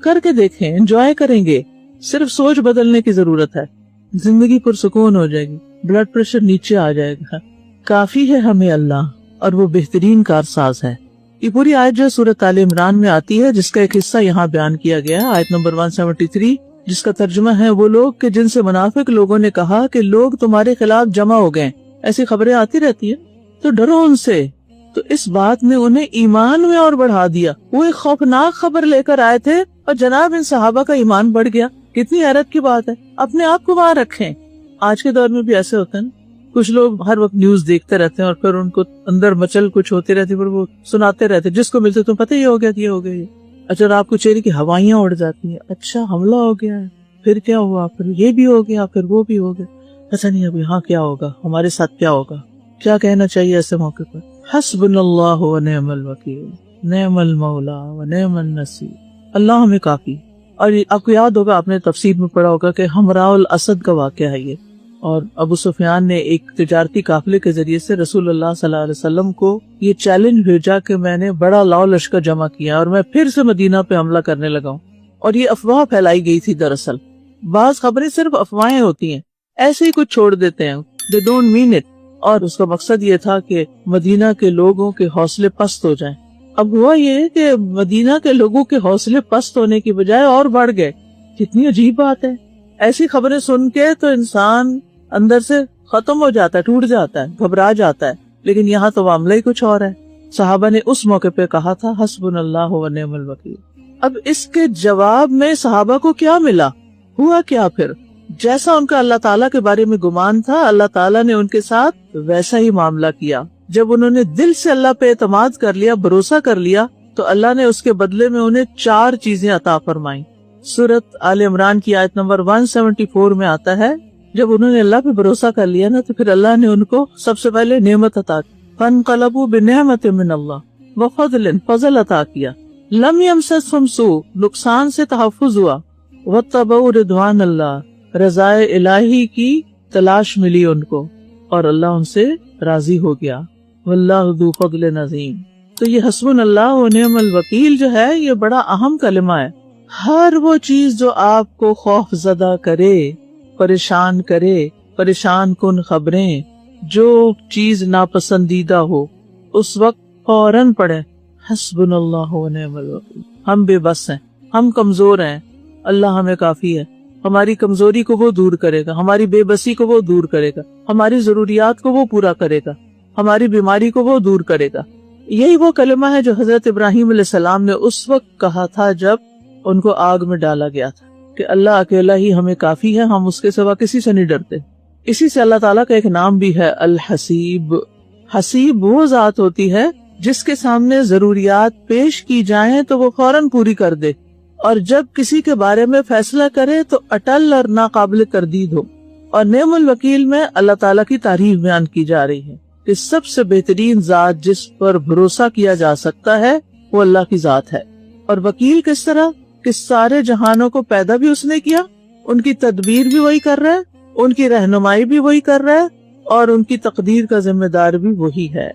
کر کے دیکھیں، انجوائے کریں گے. صرف سوچ بدلنے کی ضرورت ہے، زندگی پرسکون ہو جائے گی، بلڈ پریشر نیچے آ جائے گا. کافی ہے ہمیں اللہ اور وہ بہترین کارساز ہے. یہ پوری آیت جو سورۃ آل عمران میں آتی ہے، جس کا ایک حصہ یہاں بیان کیا گیا ہے، آیت نمبر 173، جس کا ترجمہ ہے وہ لوگ کہ جن سے منافق لوگوں نے کہا کہ لوگ تمہارے خلاف جمع ہو گئے. ایسی خبریں آتی رہتی ہیں تو ڈرو ان سے. تو اس بات نے انہیں ایمان میں اور بڑھا دیا. وہ ایک خوفناک خبر لے کر آئے تھے اور جناب ان صحابہ کا ایمان بڑھ گیا. کتنی حیرت کی بات ہے. اپنے آپ کو وہاں رکھیں. آج کے دور میں بھی ایسے ہوتے ہیں، کچھ لوگ ہر وقت نیوز دیکھتے رہتے ہیں اور پھر ان کو اندر مچل کچھ ہوتی رہتی، پھر وہ سناتے رہتے، جس کو ملتے تم پتہ یہ ہو گیا یہ ہو گیا. اچھا آپ کو چہرے کی ہوائیاں اڑ جاتی ہیں، اچھا حملہ ہو گیا ہے، پھر کیا ہوا، پھر یہ بھی ہو گیا، پھر وہ بھی ہو گیا. ایسا نہیں اب یہاں کیا ہوگا، ہمارے ساتھ کیا ہوگا. کیا کہنا چاہیے ایسے موقع پر؟ حسبنا اللہ و نعم الوکیل، نعم المولا و نعم النصیر. اللہ ہمیں کافی. اور آپ کو یاد ہوگا، آپ نے تفسیر میں پڑھا ہوگا کہ ہمراہ الاسد کا واقعہ ہے یہ. اور ابو سفیان نے ایک تجارتی قافلے کے ذریعے سے رسول اللہ صلی اللہ علیہ وسلم کو یہ چیلنج بھیجا کہ میں نے بڑا لاؤ لشکر جمع کیا اور میں پھر سے مدینہ پہ حملہ کرنے لگا ہوں. اور یہ افواہ پھیلائی گئی تھی. دراصل بعض خبریں صرف افواہیں ہوتی ہیں، ایسے ہی کچھ چھوڑ دیتے ہیں، they don't mean it. اور اس کا مقصد یہ تھا کہ مدینہ کے لوگوں کے حوصلے پست ہو جائیں. اب ہوا یہ کہ مدینہ کے لوگوں کے حوصلے پست ہونے کی بجائے اور بڑھ گئے. کتنی عجیب بات ہے. ایسی خبریں سن کے تو انسان اندر سے ختم ہو جاتا ہے، ٹوٹ جاتا ہے، گھبرا جاتا ہے. لیکن یہاں تو معاملہ ہی کچھ اور ہے. صحابہ نے اس موقع پہ کہا تھا حسبنا اللہ و نعم الوکیل. اب اس کے جواب میں صحابہ کو کیا ملا؟ ہوا کیا پھر؟ جیسا ان کا اللہ تعالیٰ کے بارے میں گمان تھا، اللہ تعالیٰ نے ان کے ساتھ ویسا ہی معاملہ کیا. جب انہوں نے دل سے اللہ پہ اعتماد کر لیا، بھروسہ کر لیا، تو اللہ نے اس کے بدلے میں انہیں 4 چیزیں عطا فرمائیں. سورت آل عمران کی آیت نمبر 174 میں آتا ہے جب انہوں نے اللہ پہ بھروسہ کر لیا نا تو پھر اللہ نے ان کو سب سے پہلے نعمت عطا کی. فانقلبوا بنعمت من اللہ وفضل، فضل عطا کیا. لم یمسسہم سوء، نقصان سے تحفظ ہوا. واتبعوا رضوان اللہ، رضائے الہی کی تلاش ملی ان کو اور اللہ ان سے راضی ہو گیا. واللہ ذو فضل عظیم. تو یہ حسبنا اللہ و نعم الوکیل جو ہے یہ بڑا اہم کلمہ ہے. ہر وہ چیز جو آپ کو خوف زدہ کرے، پریشان کرے، پریشان کن خبریں، جو چیز ناپسندیدہ ہو، اس وقت فوراً پڑھیں حسبنا اللہ و نعم الوکیل. ہم بے بس ہیں، ہم کمزور ہیں، اللہ ہمیں کافی ہے. ہماری کمزوری کو وہ دور کرے گا، ہماری بے بسی کو وہ دور کرے گا، ہماری ضروریات کو وہ پورا کرے گا، ہماری بیماری کو وہ دور کرے گا. یہی وہ کلمہ ہے جو حضرت ابراہیم علیہ السلام نے اس وقت کہا تھا جب ان کو آگ میں ڈالا گیا تھا کہ اللہ اکیلا ہی ہمیں کافی ہے، ہم اس کے سوا کسی سے نہیں ڈرتے. اسی سے اللہ تعالیٰ کا ایک نام بھی ہے الحسیب. حسیب وہ ذات ہوتی ہے جس کے سامنے ضروریات پیش کی جائیں تو وہ فوراً پوری کر دے، اور جب کسی کے بارے میں فیصلہ کرے تو اٹل اور ناقابل تردید ہو. اور نعم الوکیل میں اللہ تعالیٰ کی تعریف بیان کی جا رہی ہے کہ سب سے بہترین ذات جس پر بھروسہ کیا جا سکتا ہے وہ اللہ کی ذات ہے. اور وکیل کس طرح کہ سارے جہانوں کو پیدا بھی اس نے کیا، ان کی تدبیر بھی وہی کر رہا ہے، ان کی رہنمائی بھی وہی کر رہا ہے، اور ان کی تقدیر کا ذمہ دار بھی وہی ہے.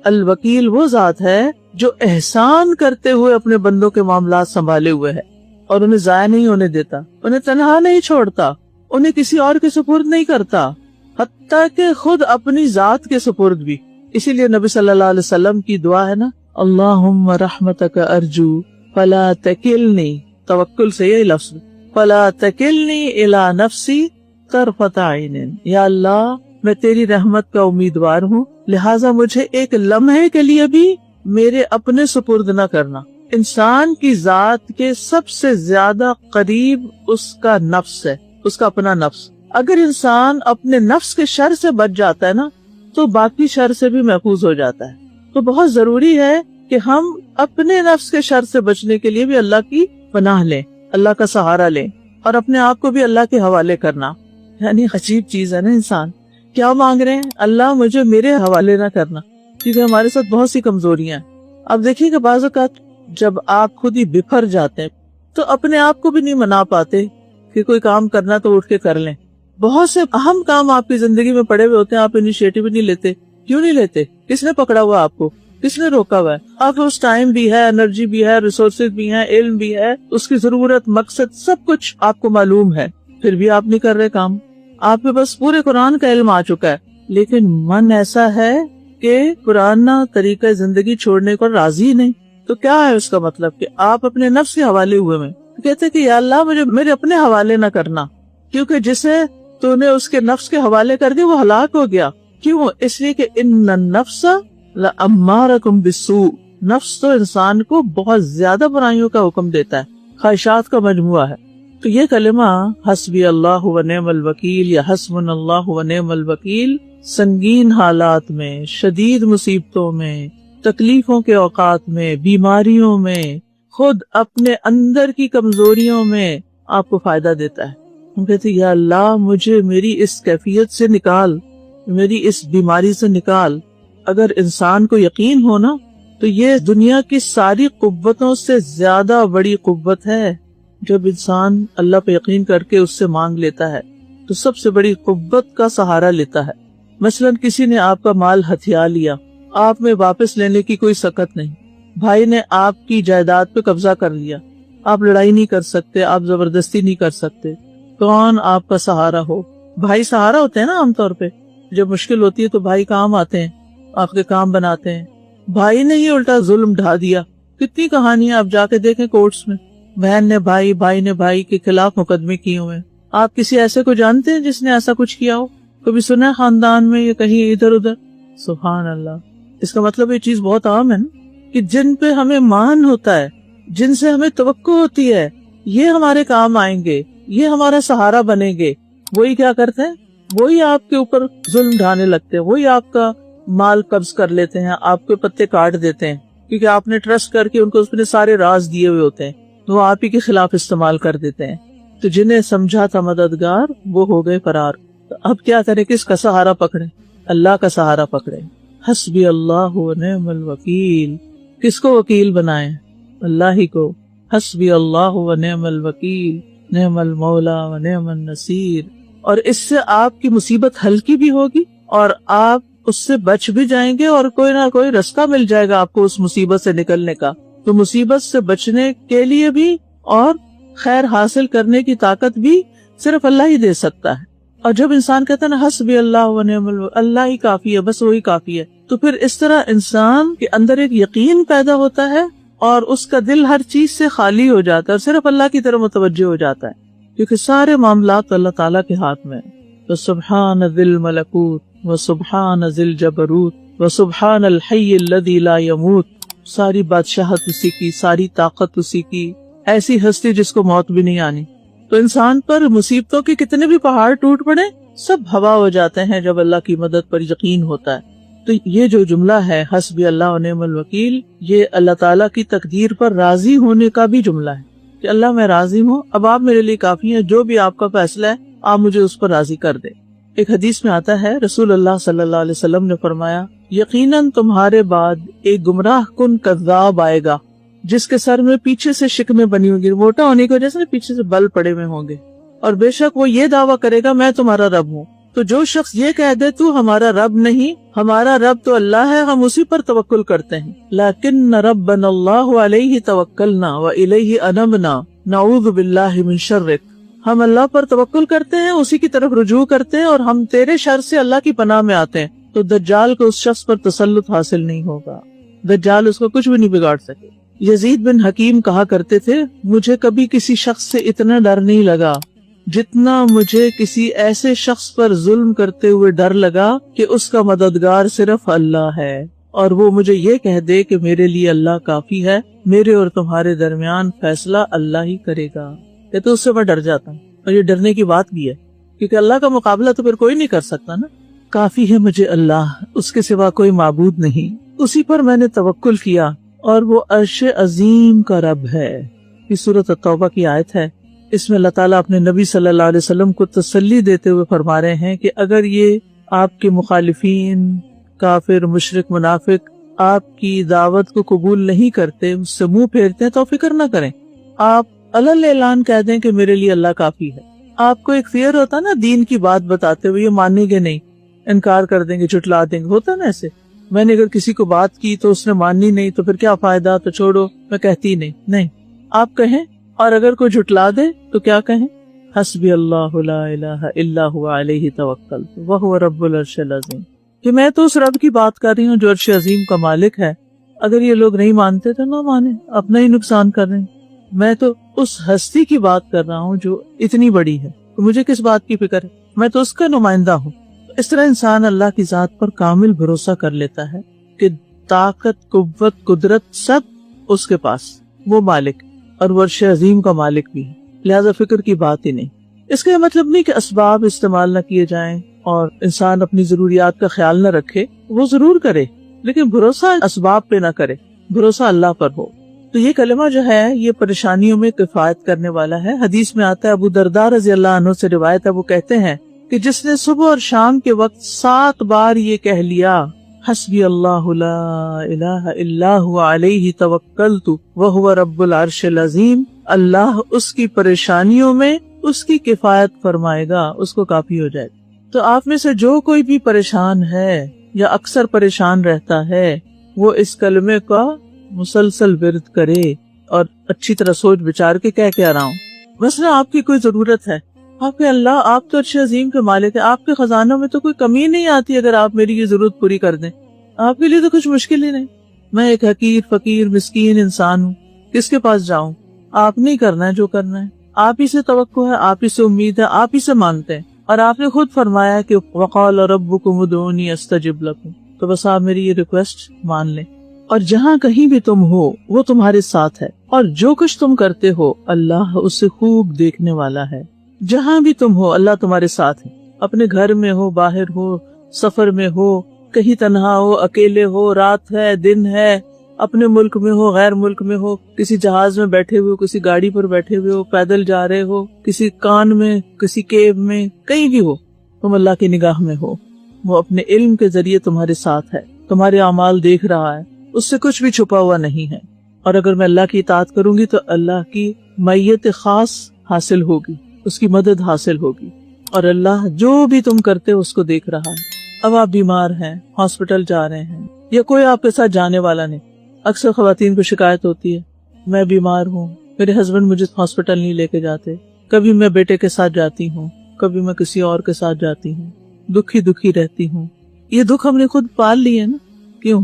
الوکیل وہ ذات ہے جو احسان کرتے ہوئے اپنے بندوں کے معاملات سنبھالے ہوئے ہے اور انہیں ضائع نہیں ہونے دیتا، انہیں تنہا نہیں چھوڑتا، انہیں کسی اور کے سپرد نہیں کرتا، حتیٰ کہ خود اپنی ذات کے سپرد بھی. اسی لیے نبی صلی اللہ علیہ وسلم کی دعا ہے نا، اللہم رحمتک ارجو فلا تکلنی، توکل سے یہی لفظ، فلا تکلنی الی نفسی طرفۃ عین. یا اللہ میں تیری رحمت کا امیدوار ہوں، لہٰذا مجھے ایک لمحے کے لیے بھی میرے اپنے سپرد نہ کرنا. انسان کی ذات کے سب سے زیادہ قریب اس کا نفس ہے، اس کا اپنا نفس. اگر انسان اپنے نفس کے شر سے بچ جاتا ہے نا تو باقی شر سے بھی محفوظ ہو جاتا ہے. تو بہت ضروری ہے کہ ہم اپنے نفس کے شر سے بچنے کے لیے بھی اللہ کی پناہ لیں، اللہ کا سہارا لیں، اور اپنے آپ کو بھی اللہ کے حوالے کرنا. یعنی عجیب چیز ہے نا، انسان کیا مانگ رہے ہیں، اللہ مجھے میرے حوالے نہ کرنا، کیونکہ ہمارے ساتھ بہت سی کمزوریاں ہیں. اب دیکھیے کہ بعض اوقات جب آپ خود ہی بکھر جاتے ہیں تو اپنے آپ کو بھی نہیں منا پاتے کہ کوئی کام کرنا تو اٹھ کے کر لیں. بہت سے اہم کام آپ کی زندگی میں پڑے ہوئے ہوتے ہیں، آپ انیشیٹو نہیں لیتے. کیوں نہیں لیتے؟ کس نے پکڑا ہوا آپ کو؟ کس نے روکا ہوا ہے؟ آپ کے اس ٹائم بھی ہے، انرجی بھی ہے، ریسورسز بھی ہیں، علم بھی ہے، اس کی ضرورت، مقصد، سب کچھ آپ کو معلوم ہے، پھر بھی آپ نہیں کر رہے کام. آپ کے بس پورے قرآن کا علم آ چکا ہے لیکن من ایسا ہے کہ پرانا طریقہ زندگی چھوڑنے کو راضی نہیں. تو کیا ہے اس کا مطلب کہ آپ اپنے نفس کے حوالے ہوئے میں کہتے کہ یا اللہ مجھے میرے اپنے حوالے نہ کرنا، کیونکہ جسے تو نے اس کے نفس کے حوالے کر دیا وہ ہلاک ہو گیا. کیوں؟ اس لیے کہ ان النفس لامارکم بالسوء، نفس تو انسان کو بہت زیادہ برائیوں کا حکم دیتا ہے، خواہشات کا مجموعہ ہے. تو یہ کلمہ حسبی اللہ و نعم الوکیل یا حسبنا اللہ و نعم الوکیل سنگین حالات میں، شدید مصیبتوں میں، تکلیفوں کے اوقات میں، بیماریوں میں، خود اپنے اندر کی کمزوریوں میں آپ کو فائدہ دیتا ہے. ہم کہتے ہیں یا اللہ مجھے میری اس کیفیت سے نکال، میری اس بیماری سے نکال. اگر انسان کو یقین ہو نا تو یہ دنیا کی ساری قوتوں سے زیادہ بڑی قوت ہے. جب انسان اللہ پہ یقین کر کے اس سے مانگ لیتا ہے تو سب سے بڑی قوت کا سہارا لیتا ہے. مثلا کسی نے آپ کا مال ہتھیا لیا، آپ میں واپس لینے کی کوئی سکت نہیں. بھائی نے آپ کی جائیداد پہ قبضہ کر لیا، آپ لڑائی نہیں کر سکتے، آپ زبردستی نہیں کر سکتے. کون آپ کا سہارا ہو؟ بھائی سہارا ہوتے ہیں نا عام طور پہ. جب مشکل ہوتی ہے تو بھائی کام آتے ہیں، آپ کے کام بناتے ہیں. بھائی نے ہی الٹا ظلم ڈھا دیا. کتنی کہانیاں آپ جا کے دیکھیں کورٹس میں، بہن نے بھائی، بھائی نے بھائی کے خلاف مقدمے کیے ہوئے. آپ کسی ایسے کو جانتے ہیں جس نے ایسا کچھ کیا ہو؟ کبھی سنا ہے خاندان میں یا کہیں ادھر ادھر؟ سبحان اللہ. اس کا مطلب یہ چیز بہت عام ہے کہ جن پہ ہمیں مان ہوتا ہے، جن سے ہمیں توقع ہوتی ہے یہ ہمارے کام آئیں گے، یہ ہمارا سہارا بنیں گے، وہی کیا کرتے ہیں؟ وہی آپ کے اوپر ظلم ڈھانے لگتے ہیں، وہی آپ کا مال قبض کر لیتے ہیں، آپ کے پتے کاٹ دیتے ہیں. کیونکہ آپ نے ٹرسٹ کر کے ان کو اس نے سارے راز دیے ہوئے ہوتے ہیں، وہ آپ ہی کے خلاف استعمال کر دیتے ہیں. تو جنہیں سمجھا تھا مددگار وہ ہو گئے فرار. تو اب کیا کریں؟ کس کا سہارا پکڑیں؟ اللہ کا سہارا پکڑیں. حسبی اللہ و نعم الوکیل. کس کو وکیل بنائیں؟ اللہ ہی کو. حسبی اللہ و نعم الوکیل، نعم المولا و نعم النصیر. اور اس سے آپ کی مصیبت ہلکی بھی ہوگی اور آپ اس سے بچ بھی جائیں گے، اور کوئی نہ کوئی رستہ مل جائے گا آپ کو اس مصیبت سے نکلنے کا. تو مصیبت سے بچنے کے لیے بھی اور خیر حاصل کرنے کی طاقت بھی صرف اللہ ہی دے سکتا ہے. اور جب انسان کہتا ہے نا حسبی اللہ و نعم الوکیل، اللہ ہی کافی ہے، بس وہی کافی ہے، تو پھر اس طرح انسان کے اندر ایک یقین پیدا ہوتا ہے اور اس کا دل ہر چیز سے خالی ہو جاتا ہے اور صرف اللہ کی طرف متوجہ ہو جاتا ہے، کیونکہ سارے معاملات اللہ تعالیٰ کے ہاتھ میں ہیں. تو سبحان ذی الملکوت و سبحان ذی الجبروت و سبحان الحی الذی لا یموت. ساری بادشاہت اسی کی، ساری طاقت اسی کی، ایسی ہستی جس کو موت بھی نہیں آنی. تو انسان پر مصیبتوں کے کتنے بھی پہاڑ ٹوٹ پڑے سب ہوا ہو جاتے ہیں جب اللہ کی مدد پر یقین ہوتا ہے. تو یہ جو جملہ ہے حسبی اللہ و نعم الوکیل، یہ اللہ تعالیٰ کی تقدیر پر راضی ہونے کا بھی جملہ ہے کہ اللہ میں راضی ہوں، اب آپ میرے لیے کافی ہیں، جو بھی آپ کا فیصلہ ہے آپ مجھے اس پر راضی کر دیں. ایک حدیث میں آتا ہے رسول اللہ صلی اللہ علیہ وسلم نے فرمایا یقیناً تمہارے بعد ایک گمراہ کن کذاب آئے گا جس کے سر میں پیچھے سے شکمیں بنی ہوں گی، موٹا ہونے کی وجہ سے پیچھے سے بل پڑے ہوئے ہوں گے، اور بے شک وہ یہ دعویٰ کرے گا میں تمہارا رب ہوں. تو جو شخص یہ کہہ دے تو ہمارا رب نہیں، ہمارا رب تو اللہ ہے، ہم اسی پر توکل کرتے ہیں. لیکن ربنا اللہ علیہ توکلنا والیہ انبنا نعوذ باللہ من شرک. ہم اللہ پر توکل کرتے ہیں، اسی کی طرف رجوع کرتے ہیں، اور ہم تیرے شر سے اللہ کی پناہ میں آتے ہیں. تو دجال کو اس شخص پر تسلط حاصل نہیں ہوگا، دجال اس کو کچھ بھی نہیں بگاڑ سکے. یزید بن حکیم کہا کرتے تھے مجھے کبھی کسی شخص سے اتنا ڈر نہیں لگا جتنا مجھے کسی ایسے شخص پر ظلم کرتے ہوئے ڈر لگا کہ اس کا مددگار صرف اللہ ہے، اور وہ مجھے یہ کہہ دے کہ میرے لیے اللہ کافی ہے، میرے اور تمہارے درمیان فیصلہ اللہ ہی کرے گا. یہ تو اس سے میں ڈر جاتا ہوں، اور یہ ڈرنے کی بات بھی ہے کیونکہ اللہ کا مقابلہ تو پھر کوئی نہیں کر سکتا نا. کافی ہے مجھے اللہ، اس کے سوا کوئی معبود نہیں، اسی پر میں نے توکل کیا، اور وہ عرش عظیم کا رب ہے. یہ سورۃ التوبہ کی آیت ہے. اس میں اللہ تعالیٰ اپنے نبی صلی اللہ علیہ وسلم کو تسلی دیتے ہوئے فرما رہے ہیں کہ اگر یہ آپ کے مخالفین، کافر، مشرک، منافق آپ کی دعوت کو قبول نہیں کرتے، اس سے منہ پھیرتے ہیں، تو فکر نہ کریں، آپ علل اعلان کہہ دیں کہ میرے لیے اللہ کافی ہے. آپ کو ایک فیئر ہوتا نا دین کی بات بتاتے ہوئے، یہ مانیں گے نہیں، انکار کر دیں گے، جھٹلا دیں گے، ہوتا نا ایسے. میں نے اگر کسی کو بات کی تو اس نے ماننی نہیں تو پھر کیا فائدہ، تو چھوڑو، میں کہتی نہیں. آپ کہیں، اور اگر کوئی جھٹلا دے تو کیا کہیں؟ حسبی اللہ لا الہ الا هو علیہ توکلت وہو رب العرش العظیم. کہ میں تو اس رب کی بات کر رہی ہوں جو عرش عظیم کا مالک ہے. اگر یہ لوگ نہیں مانتے تو نہ مانیں، اپنا ہی نقصان کر رہے ہیں. میں تو اس ہستی کی بات کر رہا ہوں جو اتنی بڑی ہے، تو مجھے کس بات کی فکر ہے، میں تو اس کا نمائندہ ہوں. اس طرح انسان اللہ کی ذات پر کامل بھروسہ کر لیتا ہے کہ طاقت، قوت، قدرت سب اس کے پاس، وہ مالک، اور وہ عرش عظیم کا مالک بھی ہے، لہذا فکر کی بات ہی نہیں. اس کا مطلب نہیں کہ اسباب استعمال نہ کیے جائیں اور انسان اپنی ضروریات کا خیال نہ رکھے، وہ ضرور کرے، لیکن بھروسہ اسباب پہ نہ کرے، بھروسہ اللہ پر ہو. تو یہ کلمہ جو ہے یہ پریشانیوں میں کفایت کرنے والا ہے. حدیث میں آتا ہے، ابو درداء رضی اللہ عنہ سے روایت ہے، وہ کہتے ہیں کہ جس نے صبح اور شام کے وقت 7 بار یہ کہہ لیا حسبی اللہ لا الہ الا هو علیہ توکلت وہو رب العرش العظیم، اللہ اس کی پریشانیوں میں اس کی کفایت فرمائے گا، اس کو کافی ہو جائے گا. تو آپ میں سے جو کوئی بھی پریشان ہے یا اکثر پریشان رہتا ہے، وہ اس کلمے کا مسلسل ورد کرے اور اچھی طرح سوچ بچار کے کہہ کے آ رہا ہوں. مثلا آپ کی کوئی ضرورت ہے، آپ کے اللہ، آپ تو عرش عظیم کے مالک ہیں، آپ کے خزانوں میں تو کوئی کمی نہیں آتی اگر آپ میری یہ ضرورت پوری کر دیں. آپ کے لیے تو کچھ مشکل ہی نہیں. میں ایک حقیر، فقیر، مسکین انسان ہوں، کس کے پاس جاؤں؟ آپ نہیں کرنا ہے جو کرنا ہے، آپ ہی سے توقع ہے، آپ ہی سے امید ہے، آپ ہی سے مانگتے ہیں. اور آپ نے خود فرمایا کہ وقال ربکم ادعونی استجب لکم. تو بس آپ میری یہ ریکویسٹ مان لیں. اور جہاں کہیں بھی تم ہو وہ تمہارے ساتھ ہے، اور جو کچھ تم کرتے ہو اللہ اسے خوب دیکھنے والا ہے. جہاں بھی تم ہو اللہ تمہارے ساتھ ہے، اپنے گھر میں ہو، باہر ہو، سفر میں ہو، کہیں تنہا ہو، اکیلے ہو، رات ہے، دن ہے، اپنے ملک میں ہو، غیر ملک میں ہو، کسی جہاز میں بیٹھے ہوئے ہو، کسی گاڑی پر بیٹھے ہوئے ہو، پیدل جا رہے ہو، کسی کان میں، کسی کیب میں، کہیں بھی ہو، تم اللہ کی نگاہ میں ہو. وہ اپنے علم کے ذریعے تمہارے ساتھ ہے، تمہارے اعمال دیکھ رہا ہے، اس سے کچھ بھی چھپا ہوا نہیں ہے. اور اگر میں اللہ کی اطاعت کروں گی تو اللہ کی معیت خاص حاصل ہوگی، اس کی مدد حاصل ہوگی. اور اللہ جو بھی تم کرتے ہو اس کو دیکھ رہا ہے. اب آپ بیمار ہیں، ہاسپٹل جا رہے ہیں، یا کوئی آپ کے ساتھ جانے والا نہیں. اکثر خواتین کو شکایت ہوتی ہے، میں بیمار ہوں، میرے ہسبینڈ مجھے ہاسپٹل نہیں لے کے جاتے، کبھی میں بیٹے کے ساتھ جاتی ہوں، کبھی میں کسی اور کے ساتھ جاتی ہوں، دکھی رہتی ہوں. یہ دکھ ہم نے خود پال لی ہے نا. کیوں؟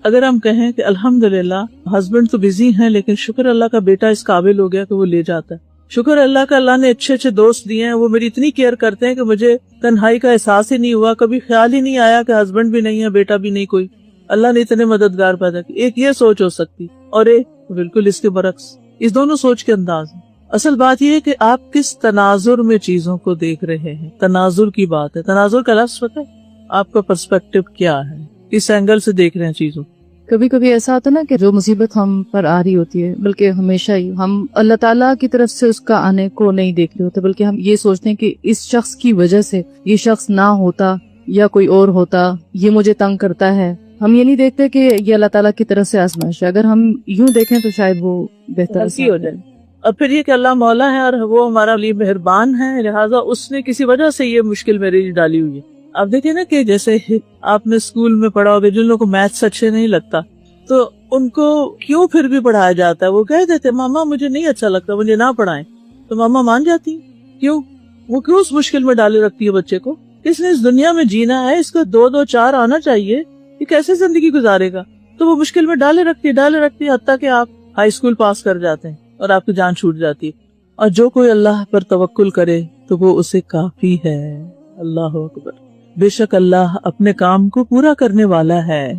اگر ہم کہیں کہ الحمدللہ ہسبینڈ تو بزی ہیں لیکن شکر اللہ کا بیٹا اس قابل ہو گیا کہ وہ لے جاتا ہے، شکر اللہ کا اللہ نے اچھے دوست دیے ہیں، وہ میری اتنی کیئر کرتے ہیں کہ مجھے تنہائی کا احساس ہی نہیں ہوا، کبھی خیال ہی نہیں آیا کہ ہسبینڈ بھی نہیں ہے، بیٹا بھی نہیں کوئی. اللہ نے اتنے مددگار پیدا کی. ایک یہ سوچ ہو سکتی، اور ایک بالکل اس کے برعکس. اس دونوں سوچ کے انداز ہیں. اصل بات یہ ہے کہ آپ کس تناظر میں چیزوں کو دیکھ رہے ہیں. تناظر کی بات ہے. تناظر کا لفظ پتہ ہے؟ آپ کا پرسپیکٹو کیا ہے، کس اینگل سے دیکھ رہے ہیں چیزوں. کبھی کبھی ایسا ہوتا ہے نا کہ جو مصیبت ہم پر آ رہی ہوتی ہے، بلکہ ہمیشہ ہی ہم اللہ تعالیٰ کی طرف سے اس کا آنے کو نہیں دیکھ رہے ہوتے، بلکہ ہم یہ سوچتے ہیں کہ اس شخص کی وجہ سے یہ شخص نہ ہوتا یا کوئی اور ہوتا، یہ مجھے تنگ کرتا ہے. ہم یہ نہیں دیکھتے کہ یہ اللہ تعالیٰ کی طرف سے آزمائش ہے. اگر ہم یوں دیکھیں تو شاید وہ بہتر ہو جائے. اور پھر یہ کہ اللہ مولا ہے اور وہ ہمارا لیے مہربان ہے، لہٰذا اس نے کسی وجہ سے یہ مشکل میرے لیے ڈالی ہوئی ہے. آپ دیکھیں نا کہ جیسے آپ نے اسکول میں پڑھا ہوگا، جن لوگوں کو میتھس اچھے نہیں لگتا تو ان کو کیوں پھر بھی پڑھایا جاتا ہے. وہ کہہ دیتے ماما مجھے نہیں اچھا لگتا، مجھے نہ پڑھائیں. تو ماما مان جاتی. کیوں؟ وہ کیوں اس مشکل میں ڈالے رکھتی ہے بچے کو؟ اس نے اس دنیا میں جینا ہے، اس کو 2 4 آنا چاہیے، یہ کیسے زندگی گزارے گا؟ تو وہ مشکل میں ڈالے رکھتی ہے حتیٰ کہ آپ ہائی اسکول پاس کر جاتے ہیں اور آپ کی جان چھوٹ جاتی ہے. اور جو کوئی اللہ پر توکل کرے تو وہ اسے کافی ہے. اللہ اکبر. بے شک اللہ اپنے کام کو پورا کرنے والا ہے.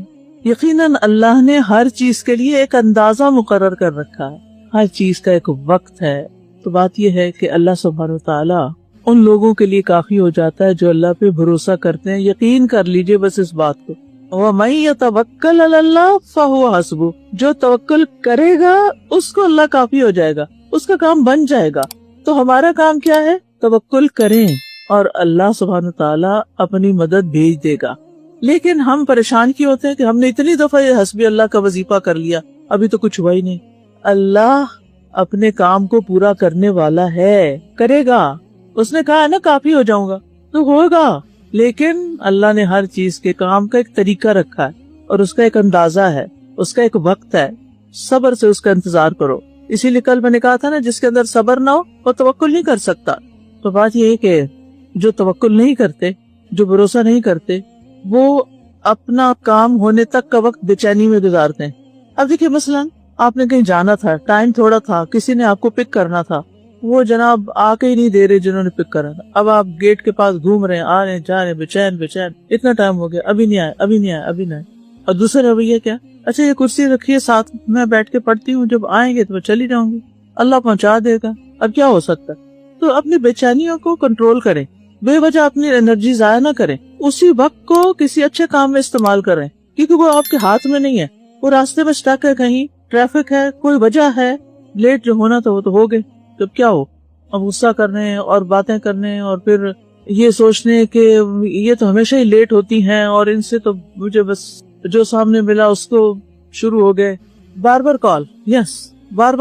یقیناً اللہ نے ہر چیز کے لیے ایک اندازہ مقرر کر رکھا ہے، ہر چیز کا ایک وقت ہے. تو بات یہ ہے کہ اللہ سبحانہ وتعالی ان لوگوں کے لیے کافی ہو جاتا ہے جو اللہ پہ بھروسہ کرتے ہیں. یقین کر لیجئے بس اس بات کو. وَمَن يَتَوَكَّلْ عَلَى اللَّهِ فَهُوَ حَسْبُهُ. جو توکل کرے گا اس کو اللہ کافی ہو جائے گا، اس کا کام بن جائے گا. تو ہمارا کام کیا ہے؟ توکل کریں اور اللہ سبحانہ وتعالی اپنی مدد بھیج دے گا. لیکن ہم پریشان کیوں ہوتے ہیں کہ ہم نے اتنی دفعہ یہ حسبی اللہ کا وظیفہ کر لیا، ابھی تو کچھ ہوا ہی نہیں. اللہ اپنے کام کو پورا کرنے والا ہے، کرے گا. اس نے کہا ہے نا کافی ہو جاؤں گا، تو ہوگا. لیکن اللہ نے ہر چیز کے کام کا ایک طریقہ رکھا ہے اور اس کا ایک اندازہ ہے، اس کا ایک وقت ہے. صبر سے اس کا انتظار کرو. اسی لیے کل میں نے کہا تھا نا، جس کے اندر صبر نہ ہو وہ توکل نہیں کر سکتا. تو بات یہ ہے کہ جو توکل نہیں کرتے، جو بھروسہ نہیں کرتے، وہ اپنا کام ہونے تک کا وقت بے چینی میں گزارتے ہیں. اب دیکھیے مثلاً آپ نے کہیں جانا تھا، ٹائم تھوڑا تھا، کسی نے آپ کو پک کرنا تھا، وہ جناب آ کے ہی نہیں دے رہے جنہوں نے پک کرنا تھا. اب آپ گیٹ کے پاس گھوم رہے ہیں، آ رہے ہیں، جا رہے ہیں، بے چین، اتنا ٹائم ہو گیا، ابھی نہیں آئے. اور دوسرا رویہ کیا؟ اچھا یہ کرسی رکھیے ساتھ، میں بیٹھ کے پڑھتی ہوں، جب آئیں گے تو میں چلی جاؤں گی، اللہ پہنچا دے گا. اب کیا ہو سکتا؟ تو اپنی بے چینیوں کو کنٹرول کریں، بے وجہ اپنی انرجی ضائع نہ کریں. اسی وقت کو کسی اچھے کام میں استعمال کریں، کیونکہ وہ آپ کے ہاتھ میں نہیں ہے. وہ راستے میں اسٹک ہے، کہیں ٹریفک ہے، کوئی وجہ ہے، لیٹ جو ہونا تھا وہ تو ہو گئے. تو کیا ہو؟ اب غصہ کرنے اور باتیں کرنے اور پھر یہ سوچنے کہ یہ تو ہمیشہ ہی لیٹ ہوتی ہیں اور ان سے تو مجھے بس جو سامنے ملا اس کو شروع ہو گئے. بار بار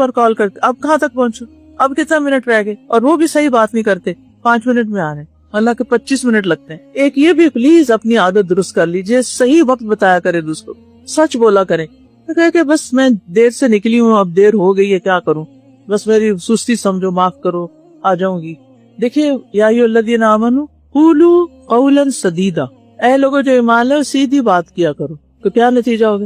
کال کر اب کہاں تک پہنچو، اب کتنا منٹ رہ گئے، اور وہ بھی صحیح بات نہیں کرتے، 5 منٹ میں آ رہے ہیں، اللہ کے 25 منٹ لگتے ہیں. ایک یہ بھی پلیز اپنی عادت درست کر لیجئے، صحیح وقت بتایا کرے دوسروں، سچ بولا کرے. کہ بس میں دیر سے نکلی ہوں، اب دیر ہو گئی ہے، کیا کروں، بس میری سستی سمجھو، معاف کرو، آ جاؤں گی. دیکھیے یا ایھا الذین آمنوا قولوا قولا سدیدا، اے لوگوں جو ایمان لے سیدھی بات کیا کرو. تو کیا نتیجہ ہوگا؟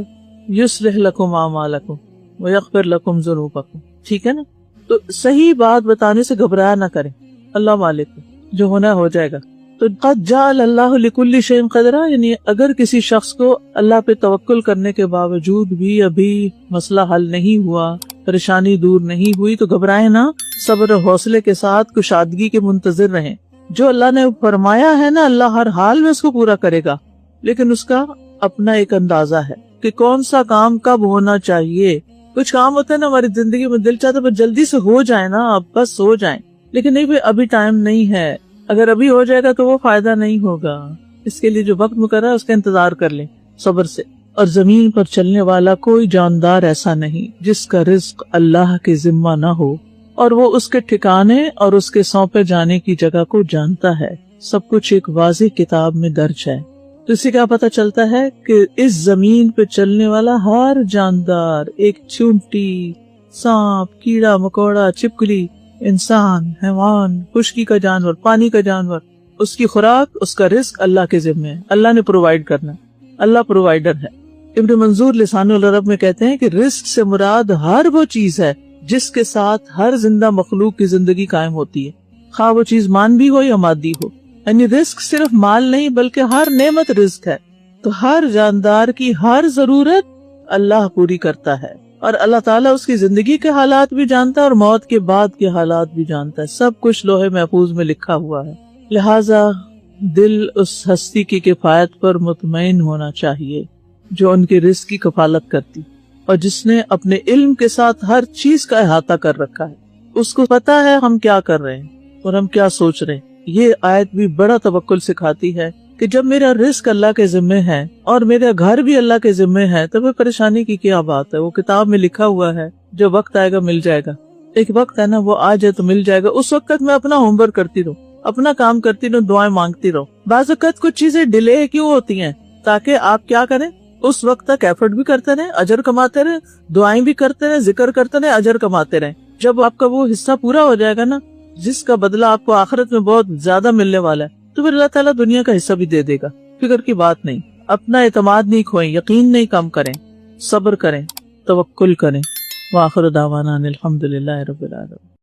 یصلح لکم اعمالکم ویغفر لکم ذنوبکم. ٹھیک ہے نا؟ تو صحیح بات بتانے سے گھبرایا نہ کریں، اللہ مالک جو ہونا ہو جائے گا. تو قد جعل اللہ لکل شیء قدرا، یعنی اگر کسی شخص کو اللہ پہ توکل کرنے کے باوجود بھی ابھی مسئلہ حل نہیں ہوا، پریشانی دور نہیں ہوئی، تو گھبرائیں نہ، صبر اور حوصلے کے ساتھ کشادگی کے منتظر رہیں. جو اللہ نے فرمایا ہے نا، اللہ ہر حال میں اس کو پورا کرے گا، لیکن اس کا اپنا ایک اندازہ ہے. کہ کون سا کام کب ہونا چاہیے. کچھ کام ہوتا ہے نا ہماری زندگی میں دل چاہتا ہے جلدی سے ہو جائے نا، اب بس ہو جائیں، لیکن نہیں بھائی ابھی ٹائم نہیں ہے. اگر ابھی ہو جائے گا تو وہ فائدہ نہیں ہوگا. اس کے لیے جو وقت مقررہ ہے اس کا انتظار کر لیں صبر سے. اور زمین پر چلنے والا کوئی جاندار ایسا نہیں جس کا رزق اللہ کے ذمہ نہ ہو، اور وہ اس کے ٹھکانے اور اس کے سونپے جانے کی جگہ کو جانتا ہے. سب کچھ ایک واضح کتاب میں درج ہے. تو اس سے کیا پتہ چلتا ہے کہ اس زمین پہ چلنے والا ہر جاندار، ایک چونٹی، سانپ، کیڑا مکوڑا، چھپکلی، انسان، حیوان، خشکی کا جانور، پانی کا جانور، اس کی خوراک، اس کا رزق اللہ کے ذمہ ہے. اللہ نے پرووائڈ کرنا، اللہ پرووائڈر ہے. ابن منظور لسان العرب میں کہتے ہیں کہ رزق سے مراد ہر وہ چیز ہے جس کے ساتھ ہر زندہ مخلوق کی زندگی قائم ہوتی ہے، خواہ وہ چیز مانوی ہو یا مادی ہو. یعنی رزق صرف مال نہیں بلکہ ہر نعمت رزق ہے. تو ہر جاندار کی ہر ضرورت اللہ پوری کرتا ہے، اور اللہ تعالیٰ اس کی زندگی کے حالات بھی جانتا ہے اور موت کے بعد کے حالات بھی جانتا ہے. سب کچھ لوح محفوظ میں لکھا ہوا ہے. لہٰذا دل اس ہستی کی کفایت پر مطمئن ہونا چاہیے جو ان کے رزق کی کفالت کرتی اور جس نے اپنے علم کے ساتھ ہر چیز کا احاطہ کر رکھا ہے. اس کو پتا ہے ہم کیا کر رہے ہیں اور ہم کیا سوچ رہے ہیں. یہ آیت بھی بڑا توکل سکھاتی ہے کہ جب میرا رزق اللہ کے ذمہ ہے اور میرا گھر بھی اللہ کے ذمہ ہے تو پھر پریشانی کی کیا بات ہے. وہ کتاب میں لکھا ہوا ہے، جو وقت آئے گا مل جائے گا. ایک وقت ہے نا وہ آ جائے تو مل جائے گا. اس وقت میں اپنا ہوم ورک کرتی رہوں، اپنا کام کرتی رہوں، دعائیں مانگتی رہو. بعض اوقات کچھ چیزیں ڈیلے کیوں ہوتی ہیں؟ تاکہ آپ کیا کریں، اس وقت تک ایفرٹ بھی کرتے رہیں، اجر کماتے رہیں، دعائیں بھی کرتے رہیں، ذکر کرتے رہیں، اجر کماتے رہیں. جب آپ کا وہ حصہ پورا ہو جائے گا نا، جس کا بدلہ آپ کو آخرت میں بہت زیادہ ملنے والا ہے، تو پھر اللہ تعالیٰ دنیا کا حصہ بھی دے دے گا. فکر کی بات نہیں. اپنا اعتماد نہیں کھوئیں، یقین نہیں کم کریں، صبر کریں، توکل کریں. وآخر دعوانا ان الحمدللہ رب العالمین.